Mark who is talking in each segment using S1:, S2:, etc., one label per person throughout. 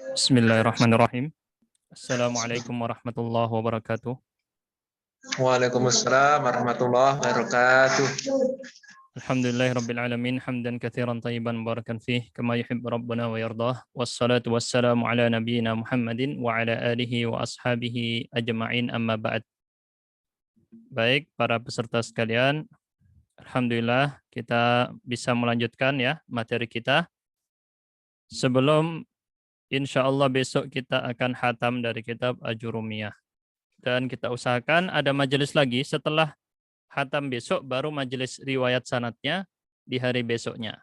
S1: Bismillahirrahmanirrahim. Assalamualaikum warahmatullahi wabarakatuh.
S2: Waalaikumsalam warahmatullahi wabarakatuh.
S1: Alhamdulillahirabbil alamin hamdan katsiran thayyiban mubarakan fih kama yuhibbu rabbuna wa yardah. Wassalatu wassalamu ala nabiyyina Muhammadin wa ala alihi wa ashabihi ajma'in amma ba'd. Baik, para peserta sekalian, alhamdulillah kita bisa melanjutkan ya materi kita. Sebelum insyaallah besok kita akan khatam dari kitab Ajurumiyah. Dan kita usahakan ada majelis lagi setelah khatam besok, baru majelis riwayat sanadnya di hari besoknya.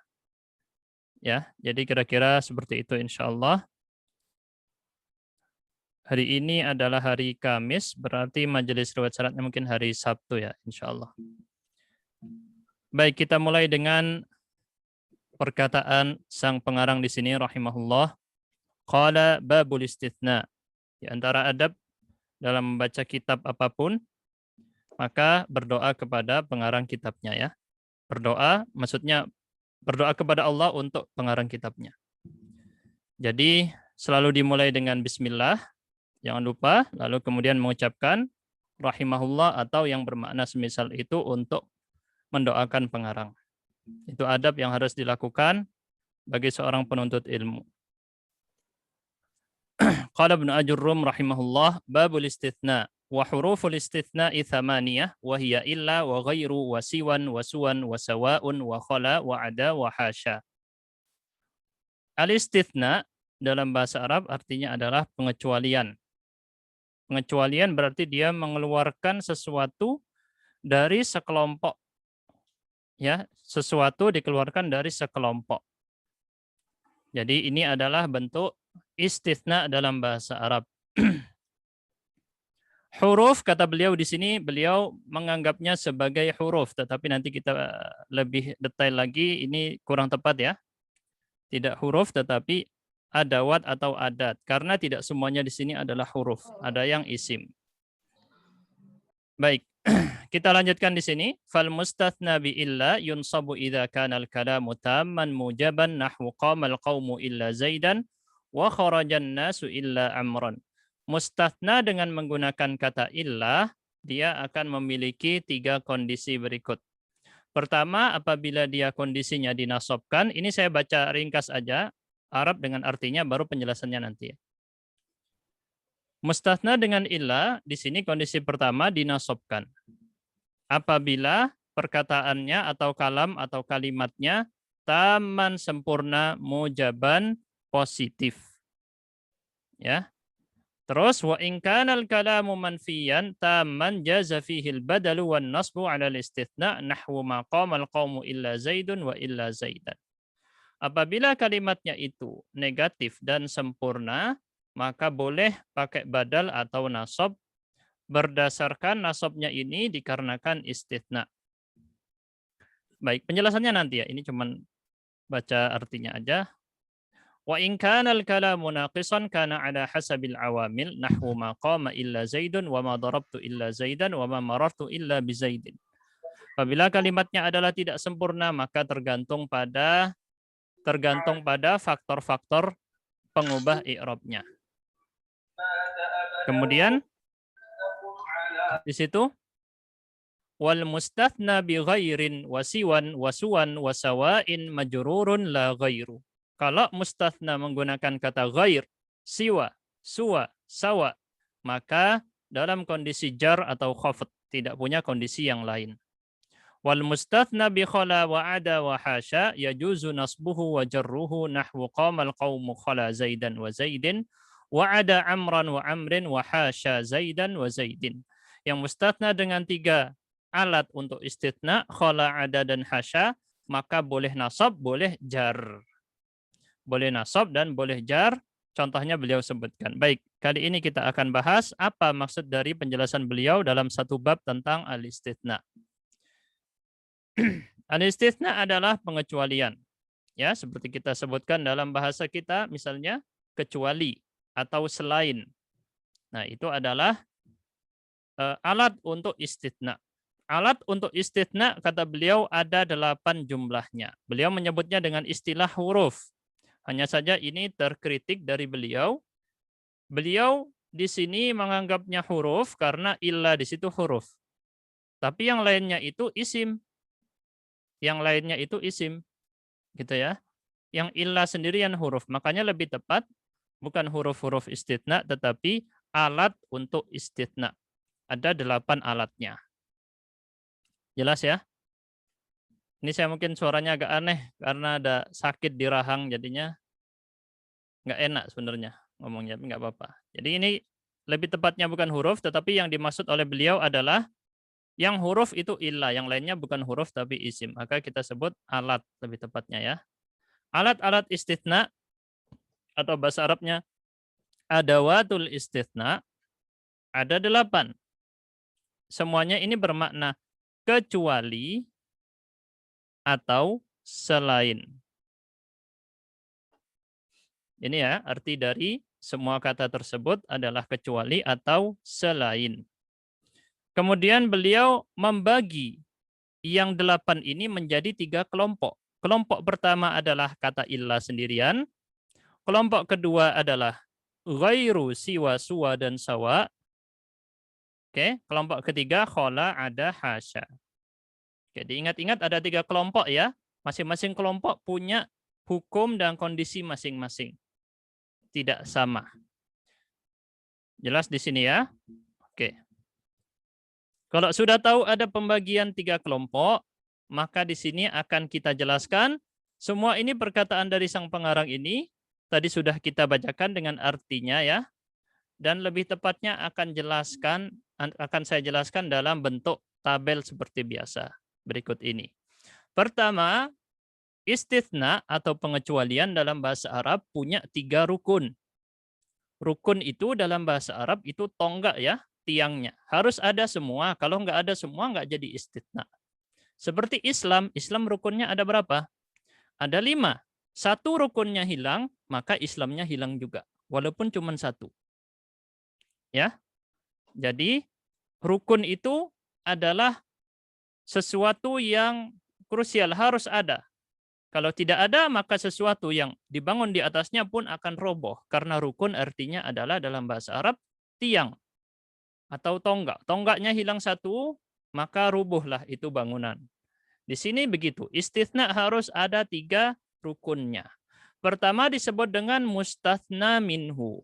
S1: Ya, jadi kira-kira seperti itu insyaallah. Hari ini adalah hari Kamis, berarti majelis riwayat sanadnya mungkin hari Sabtu ya insyaallah. Baik, kita mulai dengan perkataan sang pengarang di sini rahimahullah. Qala babul istitsna. Di antara adab dalam membaca kitab apapun, maka berdoa kepada pengarang kitabnya ya. Berdoa maksudnya berdoa kepada Allah untuk pengarang kitabnya. Jadi selalu dimulai dengan bismillah, jangan lupa, lalu kemudian mengucapkan rahimahullah atau yang bermakna semisal itu untuk mendoakan pengarang. Itu adab yang harus dilakukan bagi seorang penuntut ilmu. Qala Ibnu Ajurrum rahimahullah babul istitsna wa huruful istitsna'i thamaniyah wa hiya illa wa ghairu wa siwan wa suwan wa sawa'un wa khala wa ada wa hasya. Al-istitsna dalam bahasa Arab artinya adalah pengecualian. Pengecualian berarti dia mengeluarkan sesuatu dari sekelompok. Ya, sesuatu dikeluarkan dari sekelompok. Jadi ini adalah bentuk istitsna dalam bahasa Arab. Huruf, kata beliau di sini, beliau menganggapnya sebagai huruf, tetapi nanti kita lebih detail lagi, ini kurang tepat ya. Tidak huruf, tetapi adawat atau adat, karena tidak semuanya di sini adalah huruf, ada yang isim. Baik, kita lanjutkan di sini. Fal mustatsna bi illa yunsabu idza kana al-kalamu tamman mujaban nahwu qamal qaumu illa zaidan wa kharajan nasu illa amran. Mustatsna dengan menggunakan kata illah, dia akan memiliki 3 kondisi berikut. Pertama, apabila dia kondisinya dinasobkan, ini saya baca ringkas aja, Arab dengan artinya, baru penjelasannya nanti. Mustatsna dengan illah, di sini kondisi pertama dinasobkan. Apabila perkataannya atau kalam atau kalimatnya taman sempurna mujaban positif. Ya. Terus wa in kanal kalamu manfiyan taman jaza fihi al-badalu wan nasbu 'ala al-istitsna nahwu ma qama al-qaumu illa zaidun wa illa zaidan. Apabila kalimatnya itu negatif dan sempurna, maka boleh pakai badal atau nasab. Berdasarkan nasabnya ini dikarenakan istitsna. Baik, penjelasannya nanti ya. Ini cuman baca artinya aja. Wa in kana al-kalamu naqisan kana ala hasabil awamil nahwu ma qama illa zaidun wa ma darabtu illa zaidan wa ma marartu illa bi zaidin. Apabila kalimatnya adalah tidak sempurna, maka tergantung pada faktor-faktor pengubah i'rabnya. Kemudian di situ wal mustatsna bi ghairin wa siwan wa suwan wa sawa'in majrurun la ghairu. Kalau mustatsna menggunakan kata ghair, siwa, suwa, sawa, maka dalam kondisi jar atau khafd, tidak punya kondisi yang lain. Wal mustatsna bi khala wa ada wa hasya yajuzu nasbuhu wa jarruhu nahwu qamal qaumu khala zaidan wa zaidin wa ada amran wa amrin wa hasya zaidan wa zaidin. Yang mustatsna dengan 3 alat untuk istitsna, khala, ada, dan hasya, maka boleh nasab, boleh jar. Boleh nasab dan boleh jar. Contohnya beliau sebutkan. Baik, kali ini kita akan bahas apa maksud dari penjelasan beliau dalam satu bab tentang al-istitsna. Al-istitsna adalah pengecualian. Ya, seperti kita sebutkan dalam bahasa kita, misalnya kecuali atau selain. Nah, itu adalah alat untuk istitsna. Alat untuk istitsna, kata beliau, ada 8 jumlahnya. Beliau menyebutnya dengan istilah huruf. Hanya saja ini terkritik dari beliau. Beliau di sini menganggapnya huruf karena illa di situ huruf. Tapi yang lainnya itu isim. Yang lainnya itu isim, gitu ya. Yang illa sendirian huruf. Makanya lebih tepat bukan huruf-huruf istitsna tetapi alat untuk istitsna. Ada 8 alatnya. Jelas ya? Ini saya mungkin suaranya agak aneh karena ada sakit di rahang jadinya nggak enak sebenarnya ngomongnya, tapi nggak apa-apa. Jadi ini lebih tepatnya bukan huruf, tetapi yang dimaksud oleh beliau adalah yang huruf itu illa, yang lainnya bukan huruf tapi isim. Maka kita sebut alat lebih tepatnya ya. Alat-alat istitsna atau bahasa Arabnya adawatul istitsna ada 8. Semuanya ini bermakna kecuali atau selain. Ini ya, arti dari semua kata tersebut adalah kecuali atau selain. Kemudian beliau membagi yang 8 ini menjadi 3 kelompok. Kelompok pertama adalah kata illa sendirian. Kelompok kedua adalah ghairu, siwa, suwa, dan sawa. Oke, kelompok ketiga khola, ada, hasya. Oke, diingat-ingat ada 3 kelompok ya. Masing-masing kelompok punya hukum dan kondisi masing-masing. Tidak sama. Jelas di sini ya? Oke. Kalau sudah tahu ada pembagian 3 kelompok, maka di sini akan kita jelaskan semua ini perkataan dari sang pengarang ini tadi sudah kita bacakan dengan artinya ya. Dan lebih tepatnya akan saya jelaskan dalam bentuk tabel seperti biasa berikut ini. Pertama, istitsna atau pengecualian dalam bahasa Arab punya 3 rukun. Rukun itu dalam bahasa Arab itu tonggak ya, tiangnya. Harus ada semua. Kalau nggak ada semua, nggak jadi istitsna. Seperti Islam, Islam rukunnya ada berapa? Ada 5. Satu rukunnya hilang, maka Islamnya hilang juga. Walaupun cuma 1. Ya, jadi rukun itu adalah sesuatu yang krusial, harus ada. Kalau tidak ada, maka sesuatu yang dibangun di atasnya pun akan roboh. Karena rukun artinya adalah dalam bahasa Arab, tiang atau tonggak. Tonggaknya hilang 1, maka rubuhlah itu bangunan. Di sini begitu. Istitsna harus ada 3 rukunnya. Pertama disebut dengan mustatsna minhu.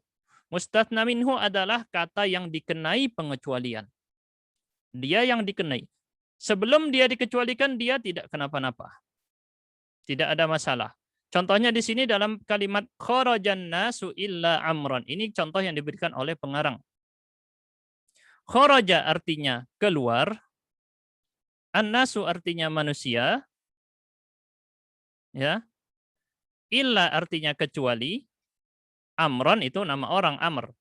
S1: Mustatsna minhu adalah kata yang dikenai pengecualian. Dia yang dikenai. Sebelum dia dikecualikan, dia tidak kenapa-napa. Tidak ada masalah. Contohnya di sini dalam kalimat kharajan nasu illa amran. Ini contoh yang diberikan oleh pengarang. Kharaja artinya keluar. An-nasu artinya manusia. Ya. Illa artinya kecuali. Amron itu nama orang, Amr.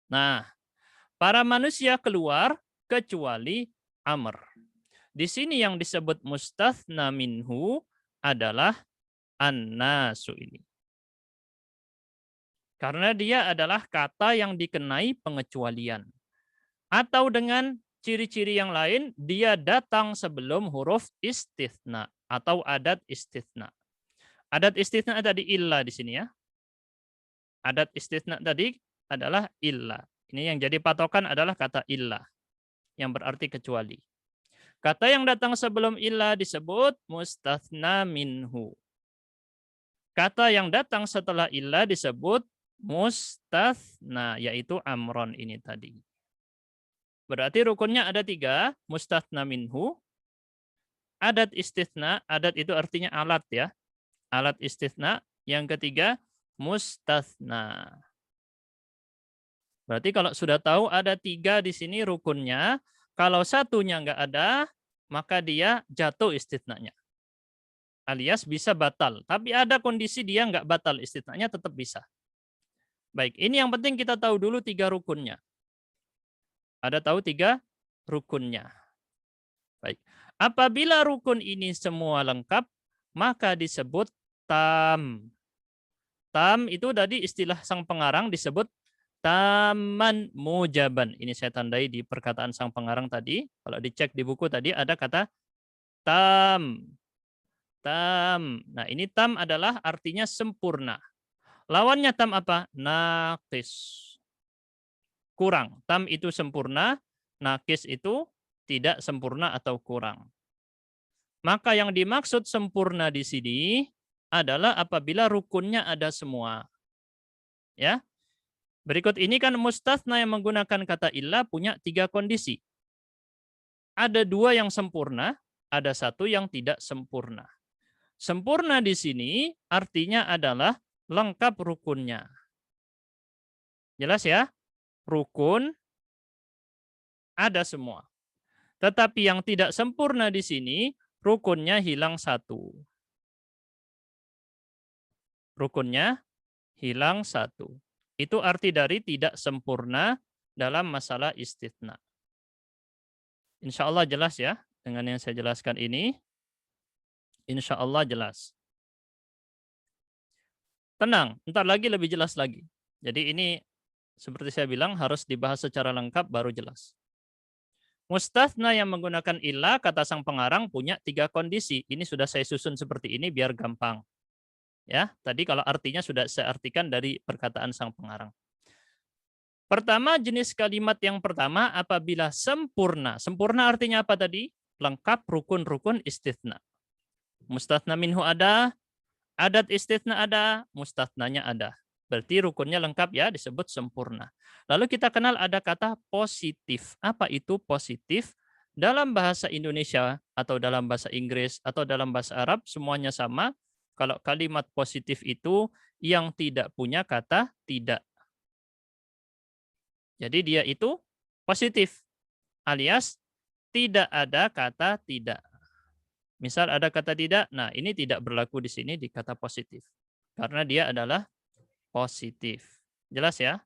S1: Nah, para manusia keluar kecuali Amr. Di sini yang disebut mustatsna minhu adalah an-nasu ini. Karena dia adalah kata yang dikenai pengecualian. Atau dengan ciri-ciri yang lain, dia datang sebelum huruf istitsna atau adat istitsna. Adat istitsna tadi illa di sini ya. Adat istitsna tadi adalah illa. Ini yang jadi patokan adalah kata illa yang berarti kecuali. Kata yang datang sebelum illa disebut mustatsna minhu. Kata yang datang setelah illa disebut mustatsna, yaitu amron ini tadi. Berarti rukunnya ada 3, mustatsna minhu, adat istitsna, adat itu artinya alat ya. Alat istitsna, yang ketiga mustatsna. Berarti kalau sudah tahu ada 3 di sini rukunnya, kalau satunya nggak ada, maka dia jatuh istitsnanya. Alias bisa batal. Tapi ada kondisi dia nggak batal istitsnanya, tetap bisa. Baik, ini yang penting kita tahu dulu 3 rukunnya. Ada tahu 3 rukunnya. Baik. Apabila rukun ini semua lengkap, maka disebut tam. Tam itu tadi istilah sang pengarang disebut taman mujaban. Ini saya tandai di perkataan sang pengarang tadi. Kalau dicek di buku tadi ada kata tam. tam. Nah, ini tam adalah artinya sempurna. Lawannya tam apa? Naqis. Kurang. Tam itu sempurna, naqis itu tidak sempurna atau kurang. Maka yang dimaksud sempurna di sini adalah apabila rukunnya ada semua. Ya. Berikut ini kan mustatsna yang menggunakan kata illa punya 3 kondisi. Ada 2 yang sempurna, ada 1 yang tidak sempurna. Sempurna di sini artinya adalah lengkap rukunnya. Jelas ya? Rukun ada semua. Tetapi yang tidak sempurna di sini, rukunnya hilang 1. Rukunnya hilang 1. Itu arti dari tidak sempurna dalam masalah istitsna. Insya Allah jelas ya dengan yang saya jelaskan ini. Insya Allah jelas. Tenang, ntar lagi lebih jelas lagi. Jadi ini seperti saya bilang harus dibahas secara lengkap baru jelas. Mustatsna yang menggunakan illa kata sang pengarang punya 3 kondisi. Ini sudah saya susun seperti ini biar gampang. Ya, tadi kalau artinya sudah saya artikan dari perkataan sang pengarang. Pertama, jenis kalimat yang pertama apabila sempurna. Sempurna artinya apa tadi? Lengkap rukun-rukun istitsna. Mustatsna minhu ada, adat istitsna ada, mustatsnanya ada. Berarti rukunnya lengkap ya, disebut sempurna. Lalu kita kenal ada kata positif. Apa itu positif? Dalam bahasa Indonesia atau dalam bahasa Inggris atau dalam bahasa Arab semuanya sama. Kalau kalimat positif itu yang tidak punya kata tidak. Jadi dia itu positif alias tidak ada kata tidak. Misal ada kata tidak, nah ini tidak berlaku di sini di kata positif. Karena dia adalah positif. Jelas ya?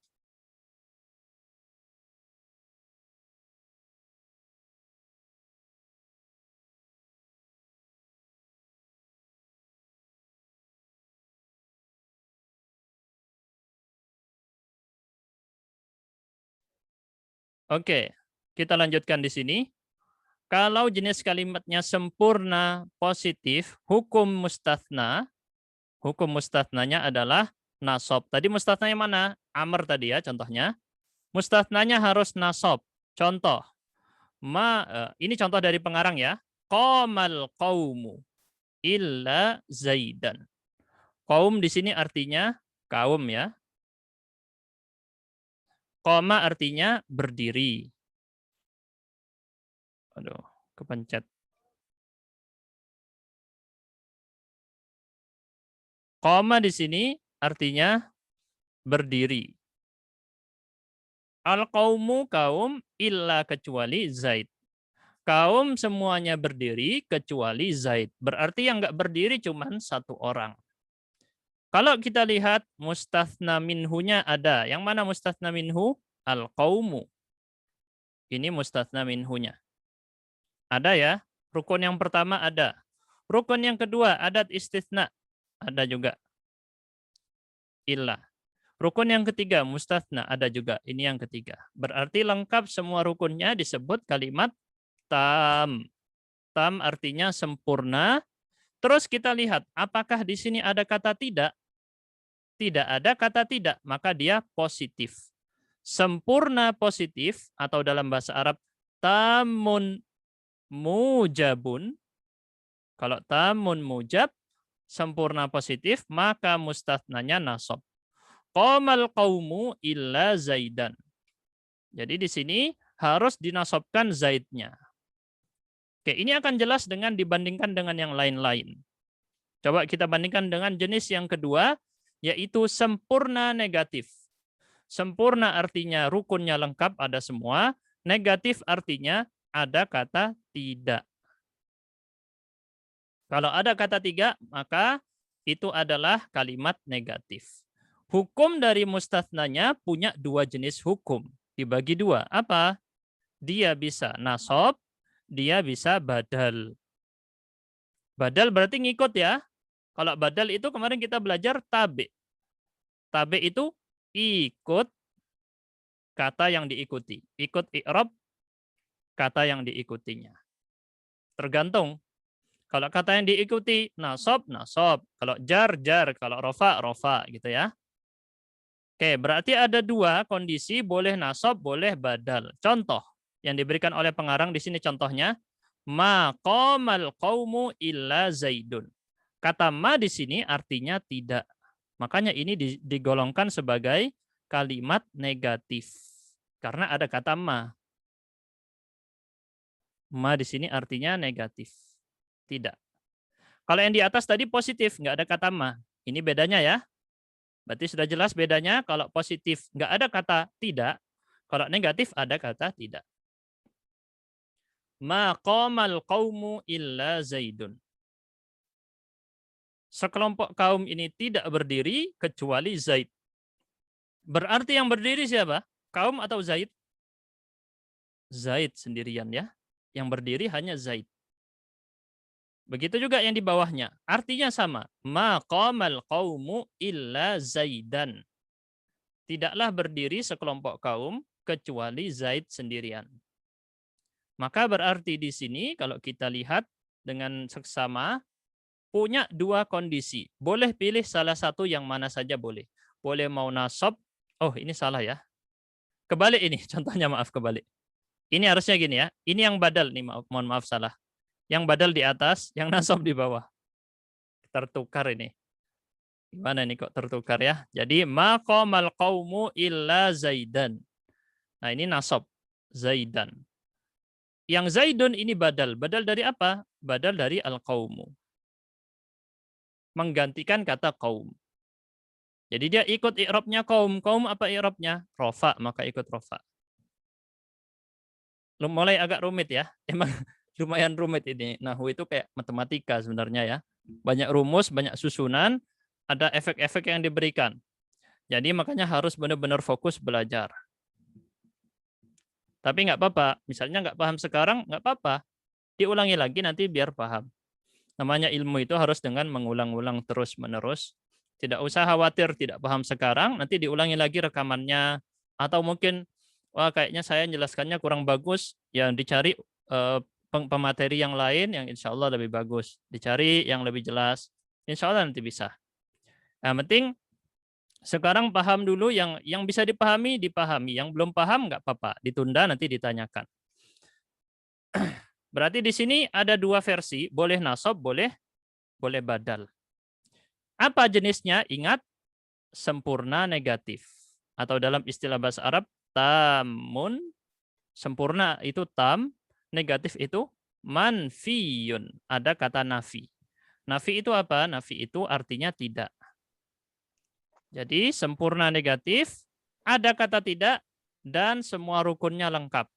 S1: Oke, kita lanjutkan di sini. Kalau jenis kalimatnya sempurna positif, hukum mustatsnanya adalah nasab. Tadi mustatsnanya mana? Amr tadi ya contohnya. Mustatsnanya harus nasab. Contoh, ini contoh dari pengarang ya. Qamal qaumu illa Zaidan. Kaum di sini artinya kaum ya. Qama artinya berdiri. Aduh, kepencet. Qama di sini artinya berdiri. Al-qaumu kaum illa kecuali Zaid. Kaum semuanya berdiri kecuali Zaid. Berarti yang nggak berdiri cuma 1 orang. Kalau kita lihat mustatsna minhunya ada. Yang mana mustatsna minhu? Al-qaumu. Ini mustatsna minhunya. Ada ya. Rukun yang pertama ada. Rukun yang kedua adat istitsna. Ada juga. Illa. Rukun yang ketiga mustatsna ada juga. Ini yang ketiga. Berarti lengkap semua rukunnya disebut kalimat tam. Tam artinya sempurna. Terus kita lihat apakah di sini ada kata tidak? Tidak ada kata tidak, maka dia positif. Sempurna positif atau dalam bahasa Arab tamun mujabun. Kalau tamun mujab sempurna positif maka mustatsnanya nasab. Qamal qaumu illa Zaidan. Jadi di sini harus dinasabkan Zaidnya. Oke, ini akan jelas dengan dibandingkan dengan yang lain-lain. Coba kita bandingkan dengan jenis yang kedua, yaitu sempurna negatif. Sempurna artinya rukunnya lengkap, ada semua. Negatif artinya ada kata tidak. Kalau ada kata tidak, maka itu adalah kalimat negatif. Hukum dari mustatsnanya punya 2 jenis hukum. Dibagi 2. Apa? Dia bisa nasab, dia bisa badal. Badal berarti ngikut ya. Kalau badal itu kemarin kita belajar tabe. Tabe itu ikut kata yang diikuti. Ikut i'rab kata yang diikutinya. Tergantung. Kalau kata yang diikuti nasab, nasab. Kalau jar, jar. Kalau rofa, rofa. Gitu ya. Oke, berarti ada dua kondisi, boleh nasab, boleh badal. Contoh yang diberikan oleh pengarang di sini contohnya, ma qamal qaumu illa zaidun. Kata ma di sini artinya tidak. Makanya ini digolongkan sebagai kalimat negatif. Karena ada kata ma. Ma di sini artinya negatif. Tidak. Kalau yang di atas tadi positif, nggak ada kata ma. Ini bedanya ya. Berarti sudah jelas bedanya. Kalau positif nggak ada kata tidak. Kalau negatif ada kata tidak. Ma qamal qaumu illa zaidun. Sekelompok kaum ini tidak berdiri kecuali Zaid. Berarti yang berdiri siapa? Kaum atau Zaid? Zaid sendirian ya. Yang berdiri hanya Zaid. Begitu juga yang di bawahnya. Artinya sama. Ma qamal qaumu illa Zaidan. Tidaklah berdiri sekelompok kaum kecuali Zaid sendirian. Maka berarti di sini kalau kita lihat dengan seksama punya dua kondisi. Boleh pilih salah satu yang mana saja boleh. Boleh mau nasab. Oh ini salah ya. Kebalik ini contohnya, maaf kebalik. Ini harusnya gini ya. Ini yang badal nih, mohon maaf salah. Yang badal di atas, yang nasab di bawah. Tertukar ini. Gimana nih kok tertukar ya? Jadi ma qamal qaumu illa Zaidan. Nah ini nasab. Zaidan. Yang Zaidun ini badal. Badal dari apa? Badal dari al-qaumu. Menggantikan kata kaum. Jadi dia ikut i'rabnya kaum. Kaum apa i'rabnya? Rofa, maka ikut rofa. Mulai agak rumit ya. Emang lumayan rumit ini. Nahwu itu kayak matematika sebenarnya ya. Banyak rumus, banyak susunan, ada efek-efek yang diberikan. Jadi makanya harus benar-benar fokus belajar. Tapi nggak apa-apa. Misalnya nggak paham sekarang, nggak apa-apa. Diulangi lagi nanti biar paham. Namanya ilmu itu harus dengan mengulang-ulang terus-menerus. Tidak usah khawatir tidak paham sekarang, nanti diulangi lagi rekamannya. Atau mungkin, wah kayaknya saya menjelaskannya kurang bagus, ya dicari pemateri yang lain yang insya Allah lebih bagus. Dicari yang lebih jelas, insya Allah nanti bisa. Yang penting sekarang paham dulu, yang bisa dipahami, dipahami. Yang belum paham nggak apa-apa, ditunda nanti ditanyakan. Berarti di sini ada dua versi, boleh nasab, boleh badal. Apa jenisnya? Ingat, sempurna negatif. Atau dalam istilah bahasa Arab, tamun. Sempurna itu tam, negatif itu manfiyun. Ada kata nafi. Nafi itu apa? Nafi itu artinya tidak. Jadi sempurna negatif, ada kata tidak, dan semua rukunnya lengkap.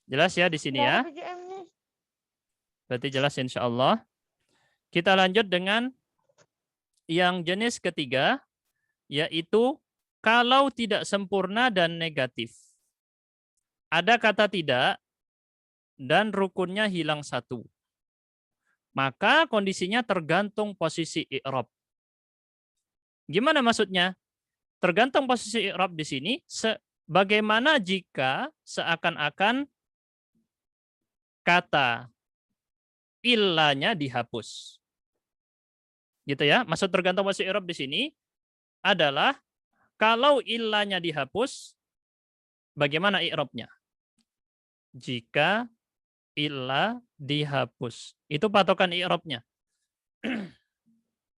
S1: Jelas ya di sini ya? Berarti jelas insya Allah. Kita lanjut dengan yang jenis ketiga, yaitu kalau tidak sempurna dan negatif. Ada kata tidak, dan rukunnya hilang satu. Maka kondisinya tergantung posisi i'rab. Gimana maksudnya? Tergantung posisi i'rab di sini, bagaimana jika seakan-akan kata illanya dihapus. Gitu ya. Maksud tergantung posisi i'rab di sini adalah kalau illanya dihapus, bagaimana i'rabnya? Jika illa dihapus. Itu patokan i'rabnya.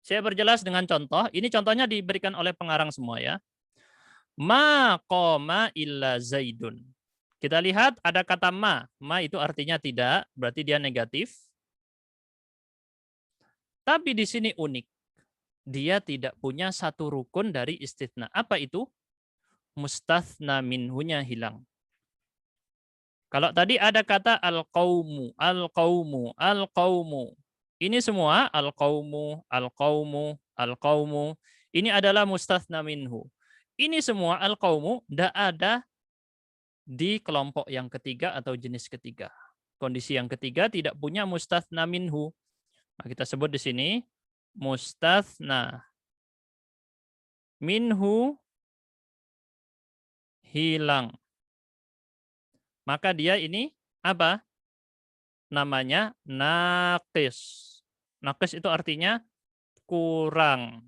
S1: Saya berjelas dengan contoh. Ini contohnya diberikan oleh pengarang semua ya. Ma qoma illa zaidun. Kita lihat ada kata ma. Ma itu artinya tidak, berarti dia negatif. Tapi di sini unik. Dia tidak punya satu rukun dari istitsna. Apa itu? Mustatsna minhunya hilang. Kalau tadi ada kata al-qaumu, al-qaumu, al-qaumu. Ini semua al-qaumu, al-qaumu, al-qaumu. Ini adalah mustatsna minhu. Ini semua al-qaumu tidak ada di kelompok yang ketiga atau jenis ketiga. Kondisi yang ketiga tidak punya mustatsna minhu. Nah, kita sebut di sini mustatsna minhu hilang. Maka dia ini apa? namanya naqis. Naqis itu artinya kurang,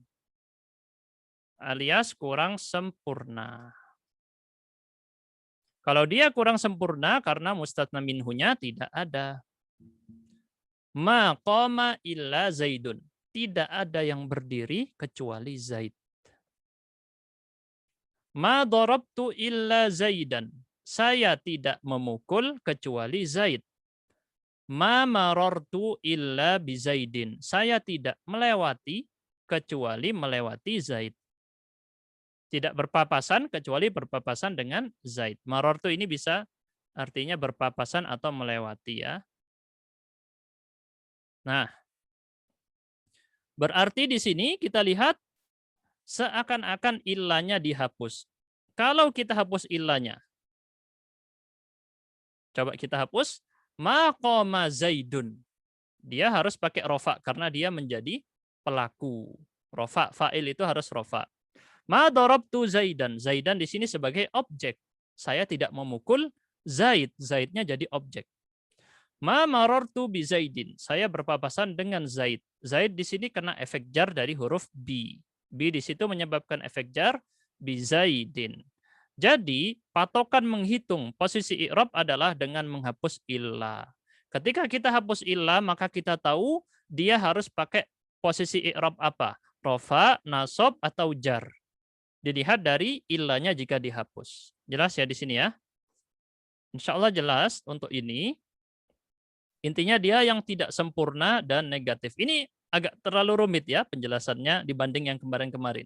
S1: alias kurang sempurna. Kalau dia kurang sempurna karena mustatsna minhunya tidak ada. Ma qama illa Zaidun. Tidak ada yang berdiri kecuali Zaid. Ma darabtu illa Zaidan. Saya tidak memukul kecuali Zaid. Ma marartu illa bi Zaidin. Saya tidak melewati kecuali melewati Zaid. Tidak berpapasan kecuali berpapasan dengan Zaid. Marartu ini bisa artinya berpapasan atau melewati ya. Nah, berarti di sini kita lihat seakan-akan illanya dihapus. Kalau kita hapus illanya, coba kita hapus. Ma qama Zaidun. Dia harus pakai rofa karena dia menjadi pelaku. Rofa, fa'il itu harus rofa. Ma darabtu Zaidan. Zaidan di sini sebagai objek. Saya tidak memukul Zaid. Zaidnya jadi objek. Ma marartu bi Zaidin. Saya berpapasan dengan Zaid. Zaid di sini kena efek jar dari huruf bi. Bi di situ menyebabkan efek jar bi Zaidin. Jadi, patokan menghitung posisi i'rab adalah dengan menghapus illah. Ketika kita hapus illah, maka kita tahu dia harus pakai posisi i'rab apa? Rofa, nasab, atau jar. Dilihat dari illahnya jika dihapus. Jelas ya di sini ya? Insya Allah jelas untuk ini. Intinya dia yang tidak sempurna dan negatif. Ini agak terlalu rumit ya penjelasannya dibanding yang kemarin-kemarin.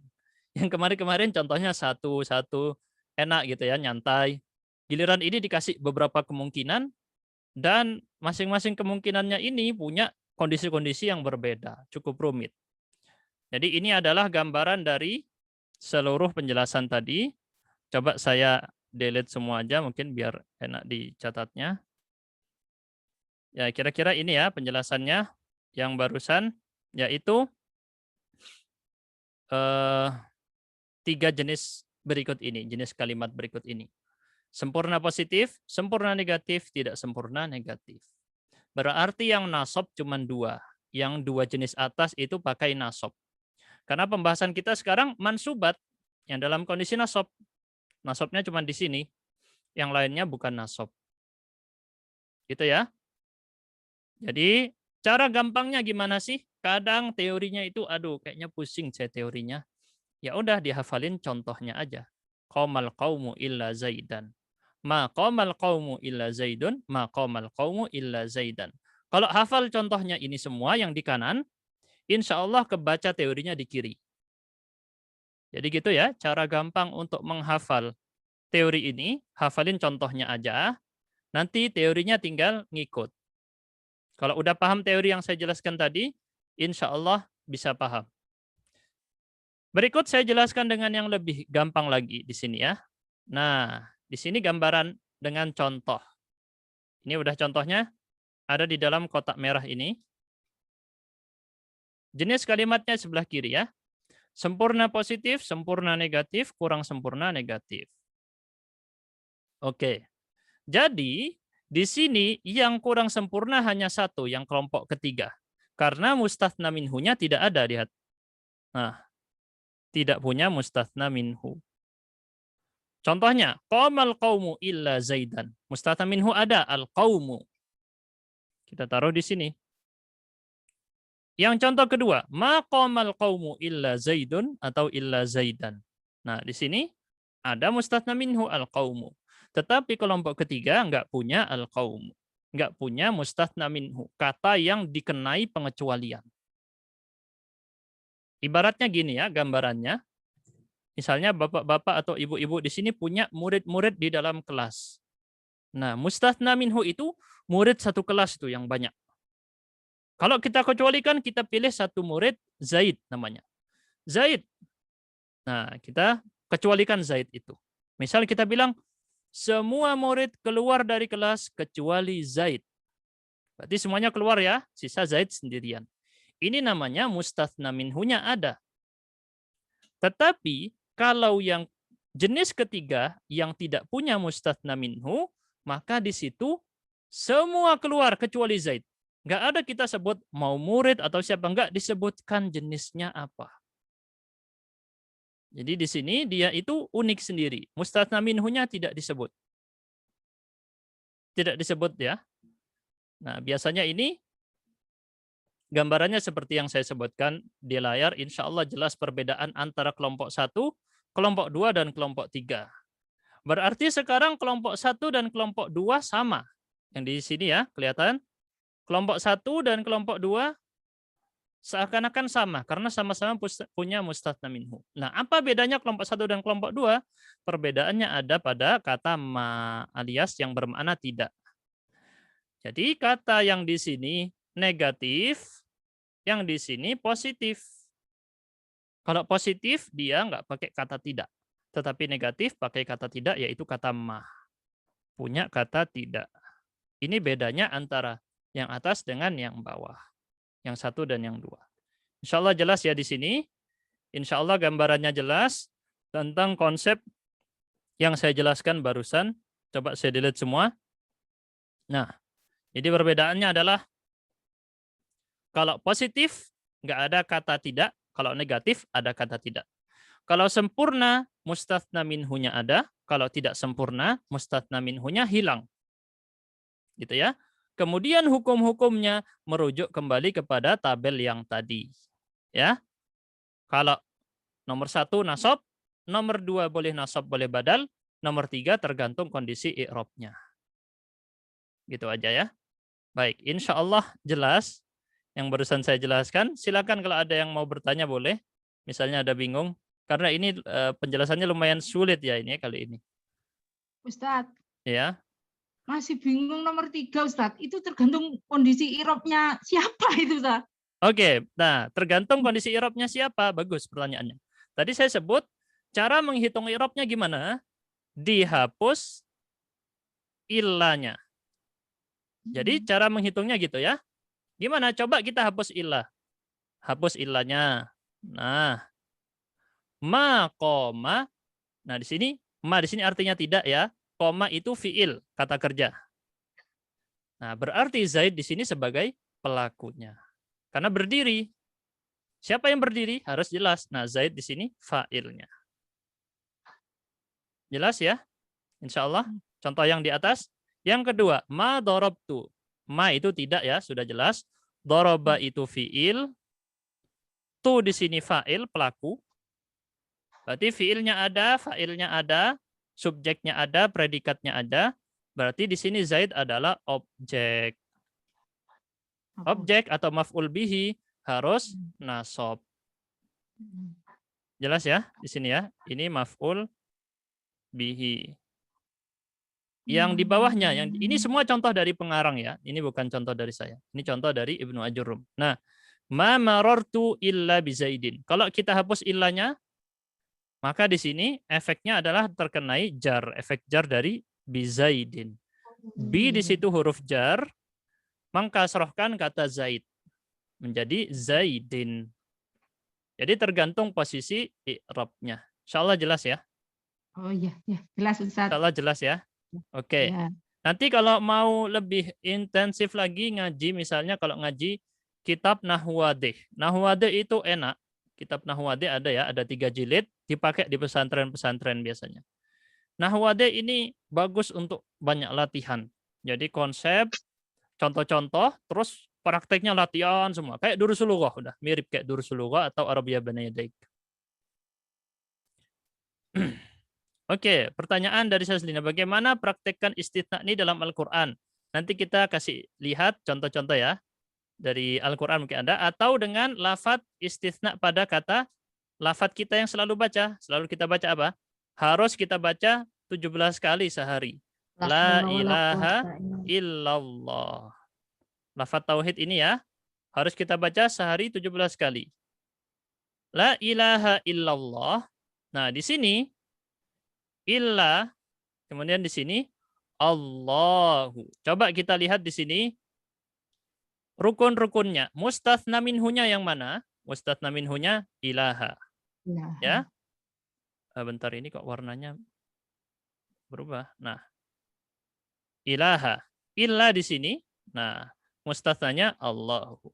S1: Yang kemarin-kemarin contohnya satu-satu enak gitu ya, nyantai. Giliran ini dikasih beberapa kemungkinan dan masing-masing kemungkinannya ini punya kondisi-kondisi yang berbeda, cukup rumit. Jadi ini adalah gambaran dari seluruh penjelasan tadi. Coba saya delete semua aja mungkin biar enak dicatatnya. Ya, kira-kira ini ya penjelasannya yang barusan, yaitu 3 jenis berikut ini, jenis kalimat berikut ini. Sempurna positif, sempurna negatif, tidak sempurna negatif. Berarti yang nasab cuma 2. Yang 2 jenis atas itu pakai nasab. Karena pembahasan kita sekarang mansubat, yang dalam kondisi nasab. Nasabnya cuma di sini, yang lainnya bukan nasab. Gitu ya. Jadi cara gampangnya gimana sih? Kadang teorinya itu, aduh kayaknya pusing saya teorinya. Ya udah dihafalin contohnya aja. Qamal qaumu illa Zaidan. Ma qamal qaumu illa Zaidun, ma qamal qaumu illa Zaidan. Kalau hafal contohnya ini semua yang di kanan, insya Allah kebaca teorinya di kiri. Jadi gitu ya, cara gampang untuk menghafal teori ini, hafalin contohnya aja, nanti teorinya tinggal ngikut. Kalau udah paham teori yang saya jelaskan tadi, insya Allah bisa paham. Berikut saya jelaskan dengan yang lebih gampang lagi di sini ya. Nah, di sini gambaran dengan contoh. Ini udah contohnya, ada di dalam kotak merah ini. Jenis kalimatnya sebelah kiri ya. Sempurna positif, sempurna negatif, kurang sempurna negatif. Oke. Jadi, di sini yang kurang sempurna hanya satu, yang kelompok ketiga. Karena mustatsna minhunya tidak ada, lihat. Nah, tidak punya mustatsna minhu. Contohnya, qamal qaumu illa Zaidan. Mustatsna minhu ada, al-qaumu. Kita taruh di sini. Yang contoh kedua, ma qamal qaumu illa Zaidun atau illa Zaidan. Nah, di sini ada mustatsna minhu al-qaumu. Tetapi kelompok ketiga enggak punya al-qaumu. Enggak punya mustatsna minhu, kata yang dikenai pengecualian. Ibaratnya gini ya gambarannya. Misalnya bapak-bapak atau ibu-ibu di sini punya murid-murid di dalam kelas. Nah, mustatsna minhu itu murid satu kelas itu yang banyak. Kalau kita kecualikan, kita pilih satu murid, Zaid namanya. Zaid. Nah, kita kecualikan Zaid itu. Misal kita bilang, semua murid keluar dari kelas kecuali Zaid. Berarti semuanya keluar ya, sisa Zaid sendirian. Ini namanya mustatsna minhunya ada. Tetapi, kalau yang jenis ketiga yang tidak punya mustatsna minhu, maka di situ Semua keluar kecuali Zaid. Nggak ada kita sebut mau murid atau siapa, nggak disebutkan jenisnya apa. Jadi di sini dia itu unik sendiri. Mustatsna minhunya tidak disebut. Tidak disebut ya. Nah, biasanya ini gambarannya seperti yang saya sebutkan di layar. Insya Allah jelas perbedaan antara kelompok 1, kelompok 2, dan kelompok 3. Berarti sekarang kelompok 1 dan kelompok 2 sama. Yang di sini ya, kelihatan. Kelompok 1 dan kelompok 2 seakan-akan sama karena sama-sama punya mustatsna minhu. Nah, apa bedanya kelompok 1 dan kelompok 2? Perbedaannya ada pada kata ma alias yang bermakna tidak. Jadi kata yang di sini negatif, yang di sini positif. Kalau positif dia nggak pakai kata tidak. Tetapi negatif pakai kata tidak yaitu kata ma. Punya kata tidak. Ini bedanya antara yang atas dengan yang bawah. Yang 1 dan yang 2. Insya Allah jelas ya di sini. Insya Allah gambarannya jelas tentang konsep yang saya jelaskan barusan. Coba saya delete semua. Nah, jadi perbedaannya adalah kalau positif nggak ada kata tidak, kalau negatif ada kata tidak. Kalau sempurna, mustatsna minhunya ada. Kalau tidak sempurna, mustatsna minhunya hilang. Gitu ya. Kemudian hukum-hukumnya merujuk kembali kepada tabel yang tadi. Ya. Kalau nomor 1 nasab, nomor 2 boleh nasab, boleh badal, nomor 3 tergantung kondisi i'rabnya. Gitu aja ya. Baik, insya Allah jelas yang barusan saya jelaskan. Silakan kalau ada yang mau bertanya boleh. Misalnya ada bingung. Karena ini penjelasannya lumayan sulit ya ini kali ini.
S3: Ustadz,
S1: Ya.
S3: masih bingung nomor 3, Ustadz. Itu tergantung kondisi irobnya siapa itu, Ustadz?
S1: Oke, nah tergantung kondisi i'rabnya siapa. Bagus pertanyaannya. Tadi saya sebut cara menghitung i'rabnya gimana? Dihapus ilahnya. Jadi cara menghitungnya gitu ya. Gimana? Coba kita hapus ilah. Hapus ilahnya. Nah, ma koma. Nah, di sini ma di sini artinya tidak ya. Koma itu fiil, kata kerja. Nah, berarti Zaid di sini sebagai pelakunya. Karena berdiri. Siapa yang berdiri? Harus jelas. Nah, Zaid di sini fa'ilnya. Jelas ya? Insya Allah. Contoh yang di atas. Yang kedua, ma dorobtu. Ma itu tidak ya, sudah jelas. Doroba itu fiil. Tu di sini fa'il, pelaku. Berarti fiilnya ada, fa'ilnya ada, subjeknya ada, predikatnya ada. Berarti di sini Zaid adalah objek. Objek atau maf'ul bihi harus nasab. Jelas ya di sini ya. Ini maf'ul bihi. Yang di bawahnya, yang ini semua contoh dari pengarang ya. Ini bukan contoh dari saya. Ini contoh dari Ibnu Ajurum. Nah, ma marartu illa bizaidin. Kalau kita hapus illanya, maka di sini efeknya adalah terkenai jar, efek jar dari bizaidin. Bi di situ huruf jar, mengkasrohkan kata zaid menjadi zaidin. Jadi tergantung posisi i'rabnya. Insyaallah jelas ya.
S3: Oh iya, ya jelas Ustadz.
S1: Insyaallah jelas ya. Oke.
S3: Ya.
S1: Nanti kalau mau lebih intensif lagi ngaji, misalnya kalau ngaji kitab Nahwadih. Nahwadih itu enak. Kitab Nahwadih ada ya, ada 3 jilid, dipakai di pesantren-pesantren biasanya. Nahwadih ini bagus untuk banyak latihan. Jadi konsep, contoh-contoh, terus prakteknya latihan semua. Kayak Durusul Lughah, udah mirip kayak Durusul Lughah atau Arabiyah Baina Yadaik. Oke, pertanyaan dari Saslina. Bagaimana praktekkan istitsna ini dalam Al-Quran? Nanti kita kasih lihat contoh-contoh ya. Dari Al-Quran mungkin ada. Atau dengan lafadz istitsna pada kata lafadz kita yang selalu baca. Selalu kita baca apa? Harus kita baca 17 kali sehari. La ilaha illallah. Lafadz tauhid ini ya. Harus kita baca sehari 17 kali. La ilaha illallah. Nah, di sini illa, kemudian di sini Allahu. Coba kita lihat di sini rukun-rukunnya. Mustatsna minhunya yang mana? Mustatsna minhunya ilaha. Ya. Bentar ini kok warnanya berubah. Nah. Ilaha. illa di sini. Nah, mustathnanya Allahu.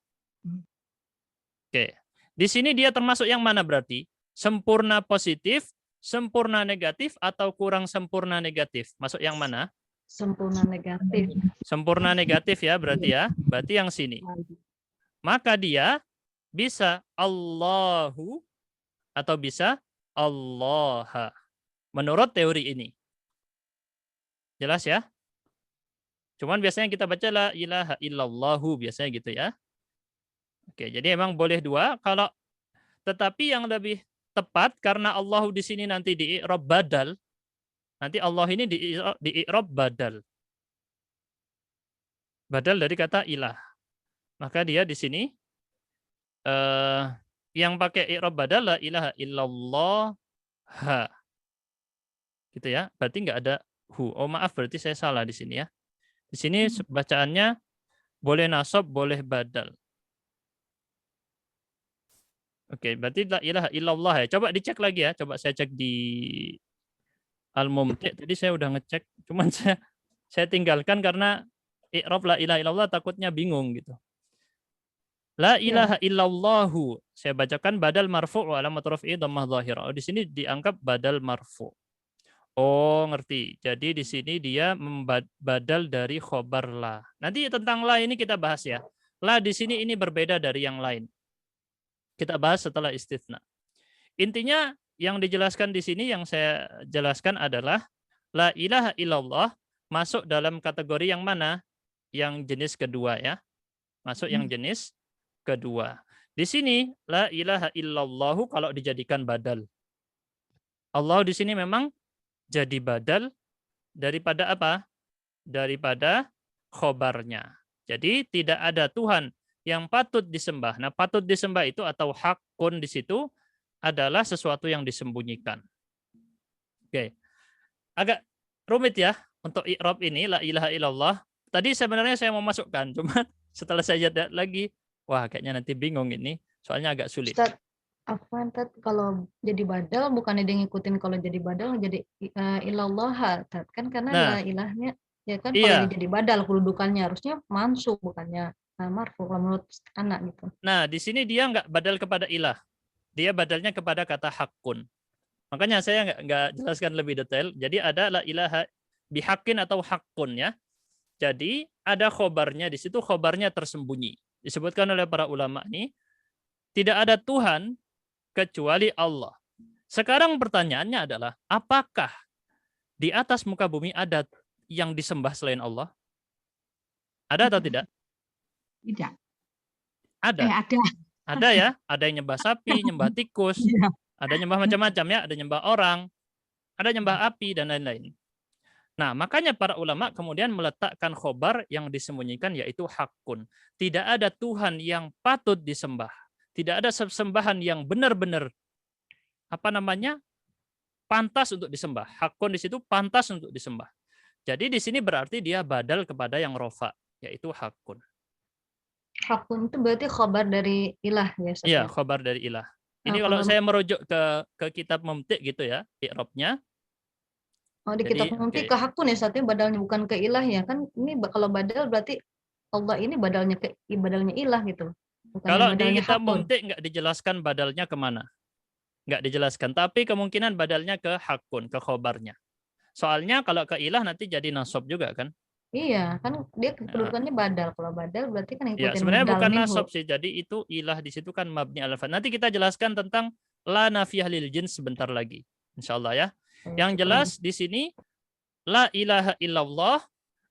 S1: Oke. Di sini dia termasuk yang mana berarti? Sempurna positif, sempurna negatif, atau kurang sempurna negatif? Masuk yang mana?
S4: Sempurna negatif.
S1: Sempurna negatif ya berarti ya. Berarti yang sini. Maka dia bisa Allahu atau bisa Allah. Menurut teori ini. Jelas ya? Cuman biasanya kita baca la ilaha illallahu biasanya gitu ya. Oke, jadi emang boleh dua. Kalau tetapi yang lebih tepat karena Allah di sini nanti di i'rab badal. Nanti Allah ini di i'rab badal. Badal dari kata ilah. Maka dia di sini yang pakai i'rab badal la ilaha illallah ha. Gitu ya. Berarti enggak ada hu. Oh maaf berarti saya salah di sini ya. Di sini bacaannya boleh nasab, boleh badal. Oke, berarti la ilaha illallah ya. Coba dicek lagi ya. Coba saya cek di Al-Mumti'. Tadi saya udah ngecek, cuman saya tinggalkan karena i'rab la ilaha illallah takutnya bingung gitu. La ilaha illallahu. Saya bacakan badal marfu' wa alamat raf'i dhammah dhahirah. Oh, di sini dianggap badal marfu'. Oh, ngerti. Jadi di sini dia badal dari khobar la. Nanti tentang la ini kita bahas ya. La di sini ini berbeda dari yang lain. Kita bahas setelah istitsna. Intinya yang dijelaskan di sini yang saya jelaskan adalah la ilaha illallah masuk dalam kategori yang mana? Yang jenis kedua ya. Masuk yang jenis kedua. Di sini la ilaha illallahu kalau dijadikan badal. Allah di sini memang jadi badal daripada apa? Daripada khobarnya. Jadi tidak ada Tuhan yang patut disembah. Nah, patut disembah itu atau hakun di situ adalah sesuatu yang disembunyikan. Oke. Agak rumit ya untuk i'rab ini la ilaha illallah. Tadi sebenarnya saya mau masukkan, cuma setelah saya lihat lagi, wah kayaknya nanti bingung ini, soalnya agak sulit.
S4: Ustaz, afwan Tat, kalau jadi badal bukannya dia ngikutin kalau jadi badal jadi illallah Tat. Kan karena
S1: Nah,
S4: la ilahnya ya kan
S1: iya.
S4: kalau dia jadi badal kedudukannya harusnya mansub bukannya marfu kalau menurut anak gitu.
S1: Nah, di sini dia nggak badal kepada ilah. Dia badalnya kepada kata hakun. Makanya saya nggak jelaskan lebih detail. Jadi ada la ilaha bihakin atau hakun ya. Jadi ada khobarnya di situ, khobarnya tersembunyi. Disebutkan oleh para ulama ini, tidak ada Tuhan kecuali Allah. Sekarang pertanyaannya adalah, apakah di atas muka bumi ada yang disembah selain Allah? Ada atau tidak?
S3: Tidak.
S1: Ada.
S3: Ada.
S1: Ada ya, ada yang nyembah sapi, nyembah tikus, ada nyembah macam-macam ya, ada nyembah orang, ada nyembah api dan lain-lain. Nah, makanya para ulama kemudian meletakkan khobar yang disembunyikan yaitu hakun. Tidak ada Tuhan yang patut disembah. Tidak ada sembahan yang benar-benar pantas untuk disembah. Hakun di situ pantas untuk disembah. Jadi di sini berarti dia badal kepada yang rofa, yaitu hakun.
S4: Hakun itu berarti khobar dari ilah ya Ustaz.
S1: Iya, khobar dari ilah. Ini kalau saya merujuk ke kitab Mumti' gitu ya, i'rabnya.
S4: Oh, di kitab Mumti' ke hakun ya Ustaz, badalnya bukan ke ilah ya. Kan ini kalau badal berarti Allah ini badalnya ilah gitu. Bukan
S1: kalau di kitab Mumti' nggak dijelaskan badalnya kemana. Nggak dijelaskan. Tapi kemungkinan badalnya ke hakun, ke khobarnya. Soalnya kalau ke ilah nanti jadi nasab juga kan.
S4: Iya, kan dia kedudukannya badal. Kalau badal berarti kan
S1: ya, sebenarnya bukan nasab sih. Jadi itu ilah di situ kan mabni al fath. Nanti kita jelaskan tentang la nafiyah lil jins sebentar lagi. Insyaallah ya. Yang jelas di sini la ilaha illallah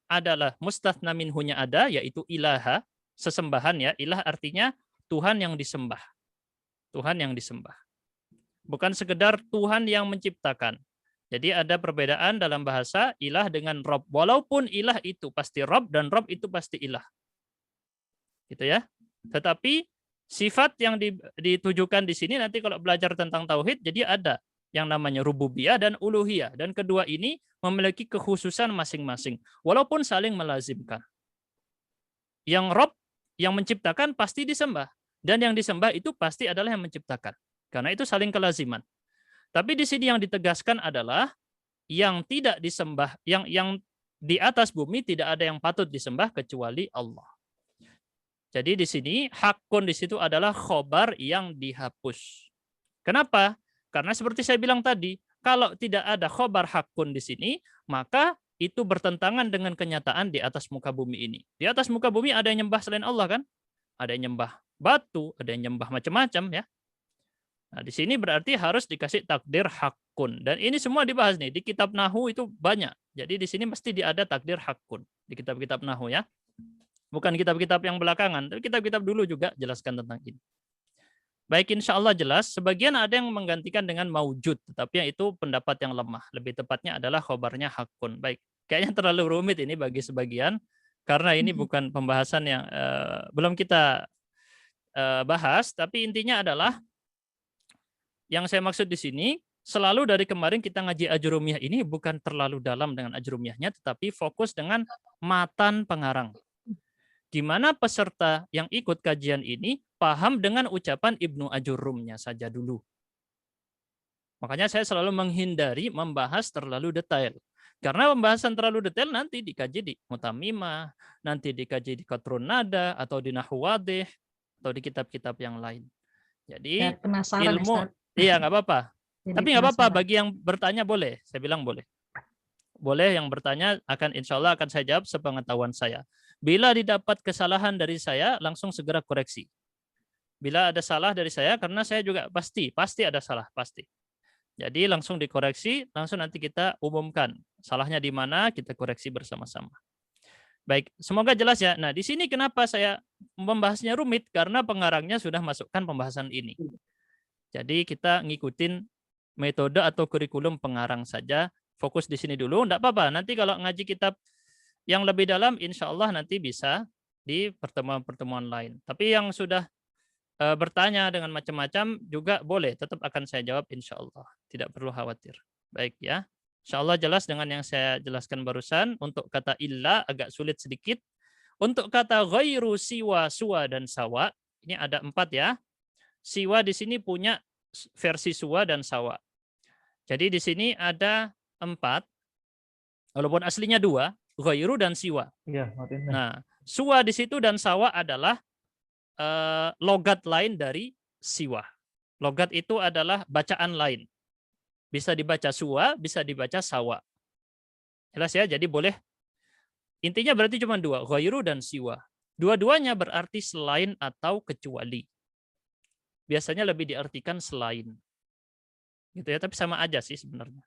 S1: adalah mustatsna minhunya ada, yaitu ilaha, sesembahan ya. Ilah artinya Tuhan yang disembah. Tuhan yang disembah. Bukan sekedar Tuhan yang menciptakan. Jadi ada perbedaan dalam bahasa ilah dengan Rob. Walaupun ilah itu pasti Rob dan Rob itu pasti ilah. Gitu ya. Tetapi sifat yang ditujukan di sini nanti kalau belajar tentang tauhid, jadi ada yang namanya rububiyah dan uluhiyah. Dan kedua ini memiliki kekhususan masing-masing. Walaupun saling melazimkan. Yang Rob, yang menciptakan pasti disembah. Dan yang disembah itu pasti adalah yang menciptakan. Karena itu saling kelaziman. Tapi di sini yang ditegaskan adalah yang tidak disembah, yang Di atas bumi tidak ada yang patut disembah kecuali Allah. Jadi di sini hakun di situ adalah khobar yang dihapus. Kenapa? Karena seperti saya bilang tadi, kalau tidak ada khobar hakun di sini, maka itu bertentangan dengan kenyataan di atas muka bumi ini. Di atas muka bumi ada yang nyembah selain Allah kan? Ada yang nyembah batu, ada yang nyembah macam-macam ya. Nah, di sini berarti harus dikasih takdir hakun. Dan ini semua dibahas nih di kitab Nahu itu banyak. Jadi di sini mesti ada takdir hakun di kitab-kitab Nahu ya. Bukan kitab-kitab yang belakangan, tapi kitab-kitab dulu juga jelaskan tentang ini. Baik, insya Allah jelas. Sebagian ada yang menggantikan dengan maujud, tetapi itu pendapat yang lemah. Lebih tepatnya adalah khobarnya hakun. Baik, kayaknya terlalu rumit ini bagi sebagian, karena ini bukan pembahasan yang belum kita bahas, tapi intinya adalah yang saya maksud di sini, selalu dari kemarin kita ngaji ajrumiyah ini bukan terlalu dalam dengan ajrumiyahnya, tetapi fokus dengan matan pengarang. Di mana peserta yang ikut kajian ini paham dengan ucapan Ibnu Ajurrumnya saja dulu. Makanya saya selalu menghindari membahas terlalu detail. Karena pembahasan terlalu detail nanti dikaji di Mutamimah, nanti dikaji di Qatrun Nada, atau di Nahwu Wadih, atau di kitab-kitab yang lain. Jadi
S4: Ya, penasaran,
S1: ilmu,
S4: Ustaz.
S1: iya nggak apa-apa.
S4: Jadi
S1: Tapi nggak apa-apa
S4: penasaran.
S1: bagi yang bertanya boleh. Saya bilang boleh. Boleh yang bertanya akan insya Allah akan saya jawab sepengetahuan saya. Bila didapat kesalahan dari saya, langsung segera koreksi. Bila ada salah dari saya, karena saya juga pasti ada salah, pasti. Jadi langsung dikoreksi, langsung nanti kita umumkan. Salahnya di mana, kita koreksi bersama-sama. Baik, semoga jelas ya. Nah, di sini kenapa saya membahasnya rumit? Karena pengarangnya sudah masukkan pembahasan ini. Jadi kita ngikutin metode atau kurikulum pengarang saja. Fokus di sini dulu, enggak apa-apa. Nanti kalau ngaji kitab yang lebih dalam, insya Allah nanti bisa di pertemuan-pertemuan lain. Tapi yang sudah bertanya dengan macam-macam juga boleh. Tetap akan saya jawab insya Allah. Tidak perlu khawatir. Baik ya. Insya Allah jelas dengan yang saya jelaskan barusan. Untuk kata illa agak sulit sedikit. Untuk kata ghairu, siwa, suwa, dan sawa. Ini ada 4 ya. Siwa di sini punya versi suwa dan sawa. Jadi di sini ada 4. Walaupun aslinya 2. Ghairu dan siwa.
S2: Iya,
S1: Nah, suwa di situ dan sawa adalah logat lain dari siwa. Logat itu adalah bacaan lain. Bisa dibaca suwa, bisa dibaca sawa. Jelas ya, jadi boleh. Intinya berarti cuma 2, ghairu dan siwa. Dua-duanya berarti selain atau kecuali. Biasanya lebih diartikan selain. Gitu ya, tapi sama aja sih sebenarnya.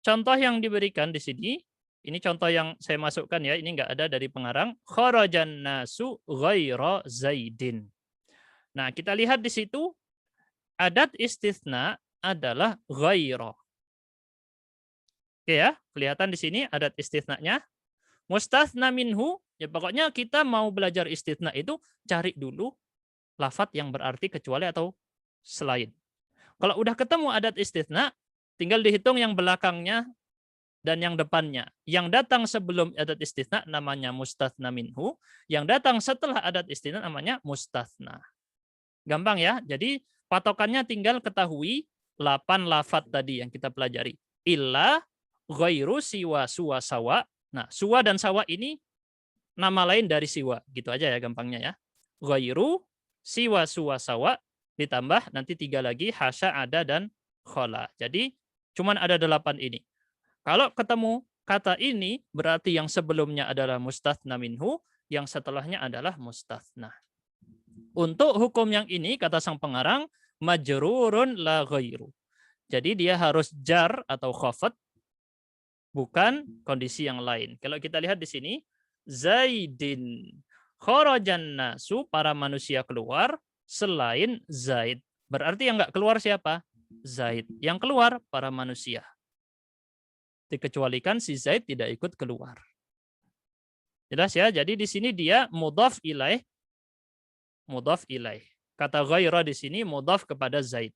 S1: Contoh yang diberikan di sini, ini contoh yang saya masukkan ya, ini enggak ada dari pengarang. Kharajan nasu ghaira Zaidin. Nah, kita lihat di situ adat istitsna adalah ghaira. Oke ya, kelihatan di sini adat istitsnanya. Mustatsna minhu, ya pokoknya kita mau belajar istitsna itu cari dulu lafadz yang berarti kecuali atau selain. Kalau udah ketemu adat istitsna, tinggal dihitung yang belakangnya dan yang depannya. Yang datang sebelum adat istitsna namanya mustatsna minhu, yang datang setelah adat istitsna namanya mustatsna. Gampang ya. Jadi patokannya tinggal ketahui 8 lafadz tadi yang kita pelajari. Illa, ghairu, siwa, suwa, sawa. Nah, suwa dan sawa ini nama lain dari siwa. Gitu aja ya gampangnya ya. Ghairu, siwa, suwa, sawa, ditambah nanti 3 lagi, hasya, ada, dan khola. Jadi cuman ada 8 ini. Kalau ketemu kata ini, berarti yang sebelumnya adalah mustatsna minhu, yang setelahnya adalah mustatsna. Untuk hukum yang ini, kata sang pengarang, majrurun la ghairu. Jadi dia harus jar atau khafat, bukan kondisi yang lain. Kalau kita lihat di sini, Zaidin. Kharajan nasu, para manusia keluar, selain Zaid. Berarti yang nggak keluar siapa? Zaid. Yang keluar, para manusia. Dikecualikan si Zaid tidak ikut keluar. Jelas ya? Jadi di sini dia mudhaf ilaih. Mudhaf ilaih. Kata ghaira di sini mudhaf kepada Zaid.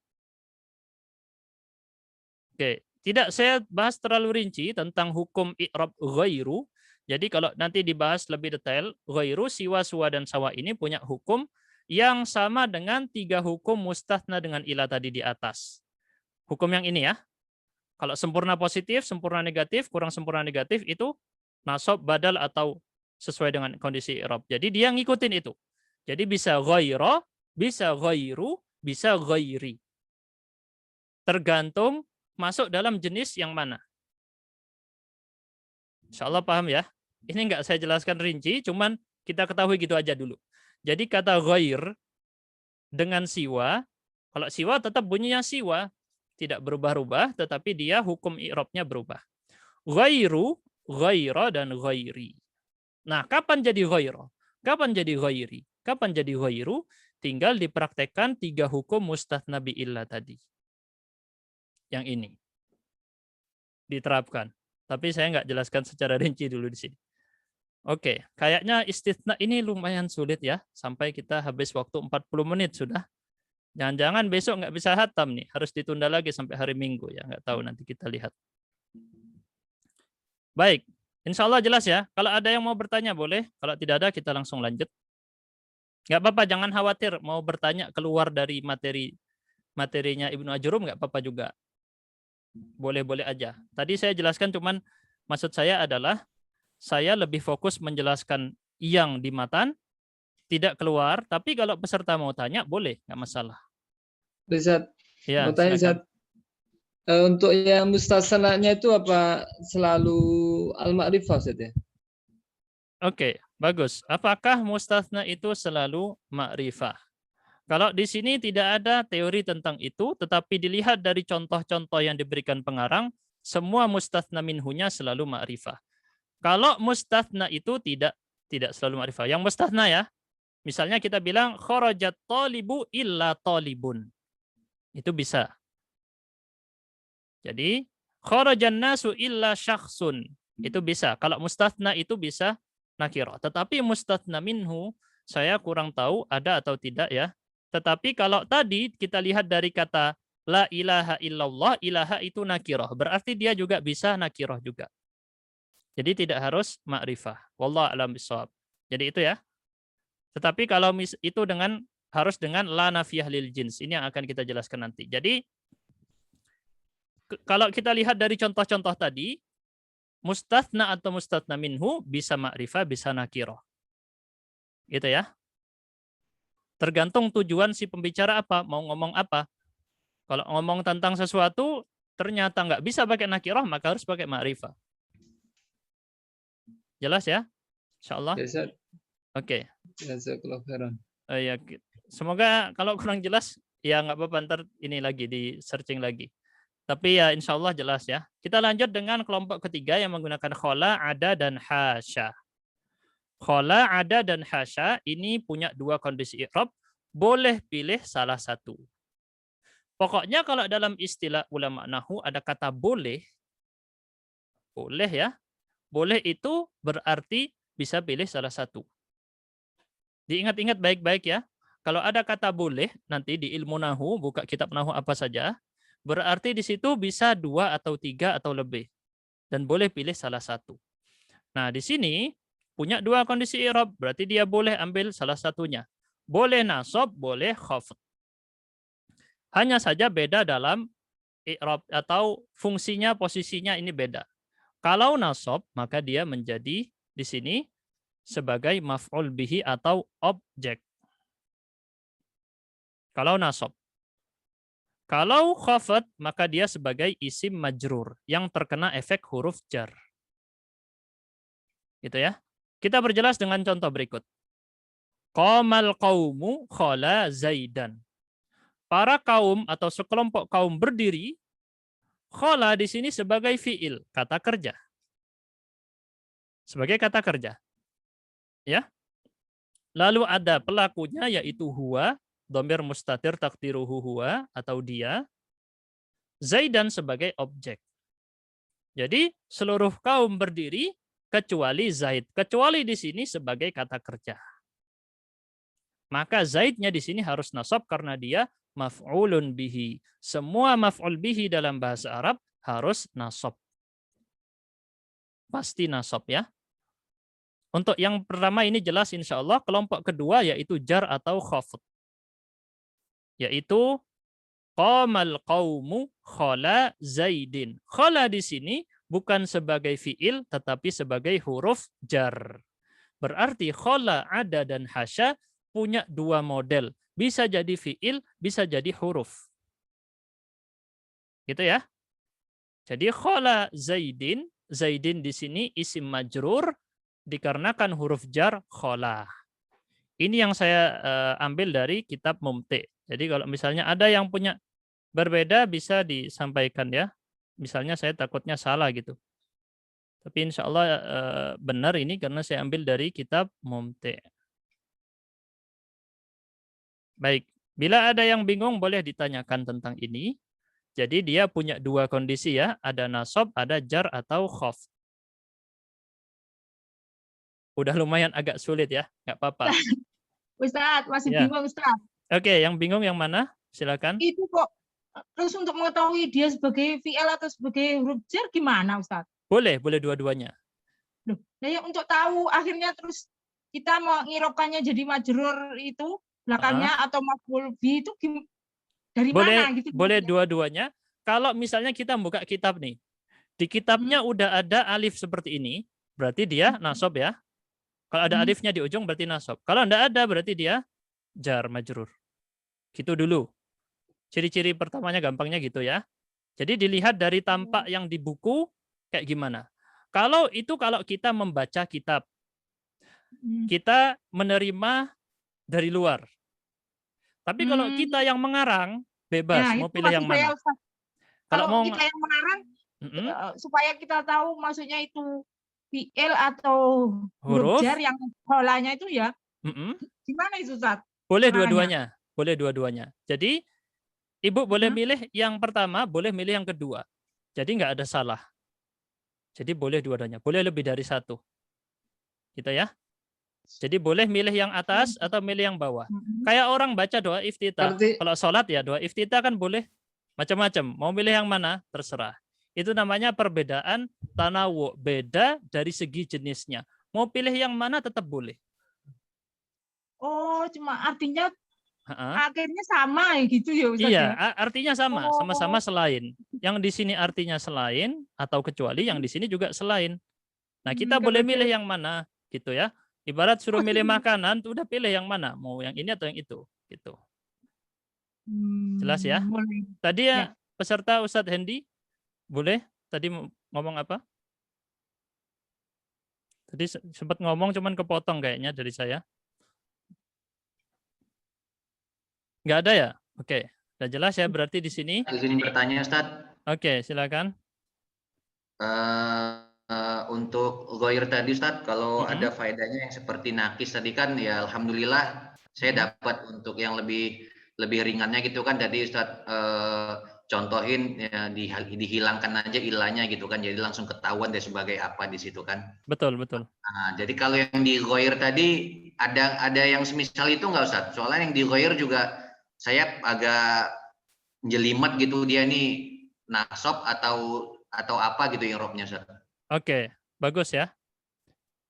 S1: Oke, tidak saya bahas terlalu rinci tentang hukum i'rab ghairu. Jadi kalau nanti dibahas lebih detail, ghairu, siwa, suwa, dan sawa ini punya hukum yang sama dengan 3 hukum mustatsna dengan ilah tadi di atas. Hukum yang ini ya. Kalau sempurna positif, sempurna negatif, kurang sempurna negatif itu nasab, badal atau sesuai dengan kondisi i'rab. Jadi dia ngikutin itu. Jadi bisa ghaira, bisa ghairu, bisa ghairi. Tergantung masuk dalam jenis yang mana. Insya Allah paham ya. Ini enggak saya jelaskan rinci, cuman kita ketahui gitu aja dulu. Jadi kata ghair dengan siwa, kalau siwa tetap bunyinya siwa, tidak berubah-ubah, tetapi dia hukum i'rabnya berubah. Ghairu, ghaira, dan ghairi. Nah, kapan jadi ghaira? Kapan jadi ghairi? Kapan jadi ghairu? Tinggal dipraktekkan 3 hukum mustatsna bi illah tadi. Yang ini. Diterapkan. Tapi saya nggak jelaskan secara rinci dulu di sini. Oke, kayaknya istitsna ini lumayan sulit ya. Sampai kita habis waktu 40 menit sudah. Jangan-jangan besok nggak bisa hatam nih, harus ditunda lagi sampai hari Minggu ya, nggak tahu nanti kita lihat. Baik, insya Allah jelas ya. Kalau ada yang mau bertanya boleh, kalau tidak ada kita langsung lanjut. Nggak apa-apa, jangan khawatir mau bertanya keluar dari materinya Ibnu Ajurum nggak apa-apa juga. Boleh-boleh aja. Tadi saya jelaskan cuman maksud saya adalah saya lebih fokus menjelaskan yang di matan, tidak keluar, tapi kalau peserta mau tanya boleh, nggak masalah.
S5: Ustaz,
S1: Ya,
S5: mau tanya Ustaz, untuk yang mustasnanya itu apa selalu al-ma'rifah Ustaz ya?
S1: Oke, bagus. Apakah mustatsna itu selalu ma'rifah? Kalau di sini tidak ada teori tentang itu, tetapi dilihat dari contoh-contoh yang diberikan pengarang, semua mustatsna minhunya selalu ma'rifah. Kalau mustatsna itu tidak selalu ma'rifah. Yang mustatsna ya, misalnya kita bilang kharajat talibu illa talibun. Itu bisa. Jadi kharajan nasu illa syakhsun. Itu bisa. Kalau mustatsna itu bisa nakirah. Tetapi mustatsna minhu saya kurang tahu ada atau tidak ya. Tetapi kalau tadi kita lihat dari kata la ilaha illallah, ilaha itu nakirah. Berarti dia juga bisa nakirah juga. Jadi tidak harus ma'rifah. Wallahu a'lam bishawab. Jadi itu ya. Tetapi kalau itu harus dengan la nafiyah lil jins. Ini yang akan kita jelaskan nanti. Jadi kalau kita lihat dari contoh-contoh tadi, mustatsna atau mustatsna minhu bisa ma'rifah, bisa nakirah. Gitu ya. Tergantung tujuan si pembicara apa, mau ngomong apa. Kalau ngomong tentang sesuatu, ternyata nggak bisa pakai nakirah, maka harus pakai ma'rifah. Jelas ya? Insyaallah.
S5: Ya, Ustaz.
S1: Oke.
S5: Jazakallahu khairan.
S1: Ya, semoga kalau kurang jelas, ya nggak apa-apa, ntar ini lagi, di searching lagi. Tapi ya insya Allah jelas ya. Kita lanjut dengan kelompok ketiga yang menggunakan khola, ada, dan hasya. Khola, ada, dan hasya ini punya 2 kondisi i'rab. Boleh pilih salah satu. Pokoknya kalau dalam istilah ulama nahwu ada kata boleh. Boleh ya. Boleh itu berarti bisa pilih salah satu. Diingat-ingat baik-baik ya. Kalau ada kata boleh, nanti di ilmu nahwu, buka kitab nahwu apa saja, berarti di situ bisa 2 atau 3 atau lebih. Dan boleh pilih salah satu. Nah, di sini punya 2 kondisi i'rab, berarti dia boleh ambil salah satunya. Boleh nasab, boleh khafd. Hanya saja beda dalam i'rab atau fungsinya, posisinya ini beda. Kalau nasab, maka dia menjadi di sini sebagai maf'ul bihi atau objek. Kalau nasab. Kalau khafad, maka dia sebagai isim majrur yang terkena efek huruf jar. Gitu ya. Kita berjelas dengan contoh berikut. Qamal qaumu khala Zaidan. Para kaum atau sekelompok kaum berdiri, khala di sini sebagai fiil, kata kerja. Sebagai kata kerja. Ya. Lalu ada pelakunya yaitu huwa, dhamir mustatir takdiruhu huwa atau dia. Zaidan sebagai objek. Jadi seluruh kaum berdiri kecuali Zaid. Kecuali di sini sebagai kata kerja. Maka Zaidnya di sini harus nasab karena dia maf'ulun bihi. Semua maf'ul bihi dalam bahasa Arab harus nasab. Pasti nasab ya. Untuk yang pertama ini jelas insya Allah. Kelompok kedua yaitu jar atau khafd. Yaitu Qamal qaumu khala Zaidin. Khala di sini bukan sebagai fiil tetapi sebagai huruf jar. Berarti khala, ada, dan hasya punya dua model. Bisa jadi fiil, bisa jadi huruf. Gitu ya. Jadi khala Zaidin, Zaidin di sini isim majrur dikarenakan huruf jar khala. Ini yang saya ambil dari kitab Mumti'. Jadi kalau misalnya ada yang punya berbeda bisa disampaikan ya. Misalnya saya takutnya salah gitu. Tapi insya Allah benar ini karena saya ambil dari kitab Mumti'. Baik, bila ada yang bingung boleh ditanyakan tentang ini. Jadi dia punya dua kondisi ya, ada nasab, ada jar atau khafd. Udah lumayan agak sulit ya, nggak apa-apa.
S3: Ustadz, masih
S1: Ya.
S3: bingung Ustadz.
S1: Oke, yang bingung yang mana? Silakan.
S3: Itu kok terus untuk mengetahui dia sebagai fi'il atau sebagai huruf jar gimana Ustadz?
S1: Boleh dua-duanya.
S3: Loh, nah ya untuk tahu akhirnya terus kita mengirobkannya jadi majrur itu belakangnya atau maf'ul bi itu dari mana gitu?
S1: Boleh dua-duanya. Kalau misalnya kita buka kitab nih, di kitabnya udah ada alif seperti ini, berarti dia nasab ya. Kalau ada alifnya di ujung berarti nasab. Kalau enggak ada berarti dia jar majrur. Gitu dulu. Ciri-ciri pertamanya gampangnya gitu ya. Jadi dilihat dari tampak yang di buku kayak gimana. Kalau kita membaca kitab, kita menerima dari luar. Tapi kalau kita yang mengarang, bebas mau pilih yang mana.
S3: Kalau kita yang mengarang, supaya kita tahu maksudnya itu fi'il atau huruf jar yang kholanya itu ya, gimana itu Ustaz?
S1: Boleh dua-duanya. Jadi Ibu boleh milih yang pertama, boleh milih yang kedua. Jadi nggak ada salah. Jadi boleh dua-duanya, boleh lebih dari satu. Gitu ya. Jadi boleh milih yang atas atau milih yang bawah. Kayak orang baca doa iftitah. Kalau sholat ya doa iftitah kan boleh macam-macam. Mau milih yang mana? Terserah. Itu namanya perbedaan tanawu. Beda dari segi jenisnya. Mau pilih yang mana tetap boleh.
S3: Oh, cuma artinya akhirnya sama gitu ya Ustaz?
S1: Iya, artinya sama. Sama-sama selain. Yang di sini artinya selain atau kecuali, yang di sini juga selain. Nah, kita boleh milih yang mana gitu ya. Ibarat suruh milih makanan, tuh udah pilih yang mana, mau yang ini atau yang itu, gitu. Jelas ya? Tadi ya peserta Ustadz Hendy, boleh? Tadi ngomong apa? Tadi sempat ngomong cuman kepotong kayaknya dari saya. Nggak ada ya? Oke, udah jelas ya berarti di sini.
S2: Izin bertanya Ustadz.
S1: Oke, silakan.
S2: Untuk ghair tadi Ustadz, kalau ada faedahnya yang seperti nakis tadi kan ya alhamdulillah saya dapat untuk yang lebih ringannya gitu kan tadi Ustadz contohin ya, dihilangkan aja ilahnya gitu kan, jadi langsung ketahuan deh sebagai apa di situ kan.
S1: Betul.
S2: Nah, jadi kalau yang di ghair tadi ada yang semisal itu nggak Ustadz? Soalnya yang di ghair juga saya agak jelimet gitu dia nih nasab atau apa gitu yang robnya Ustadz.
S1: Oke, bagus ya.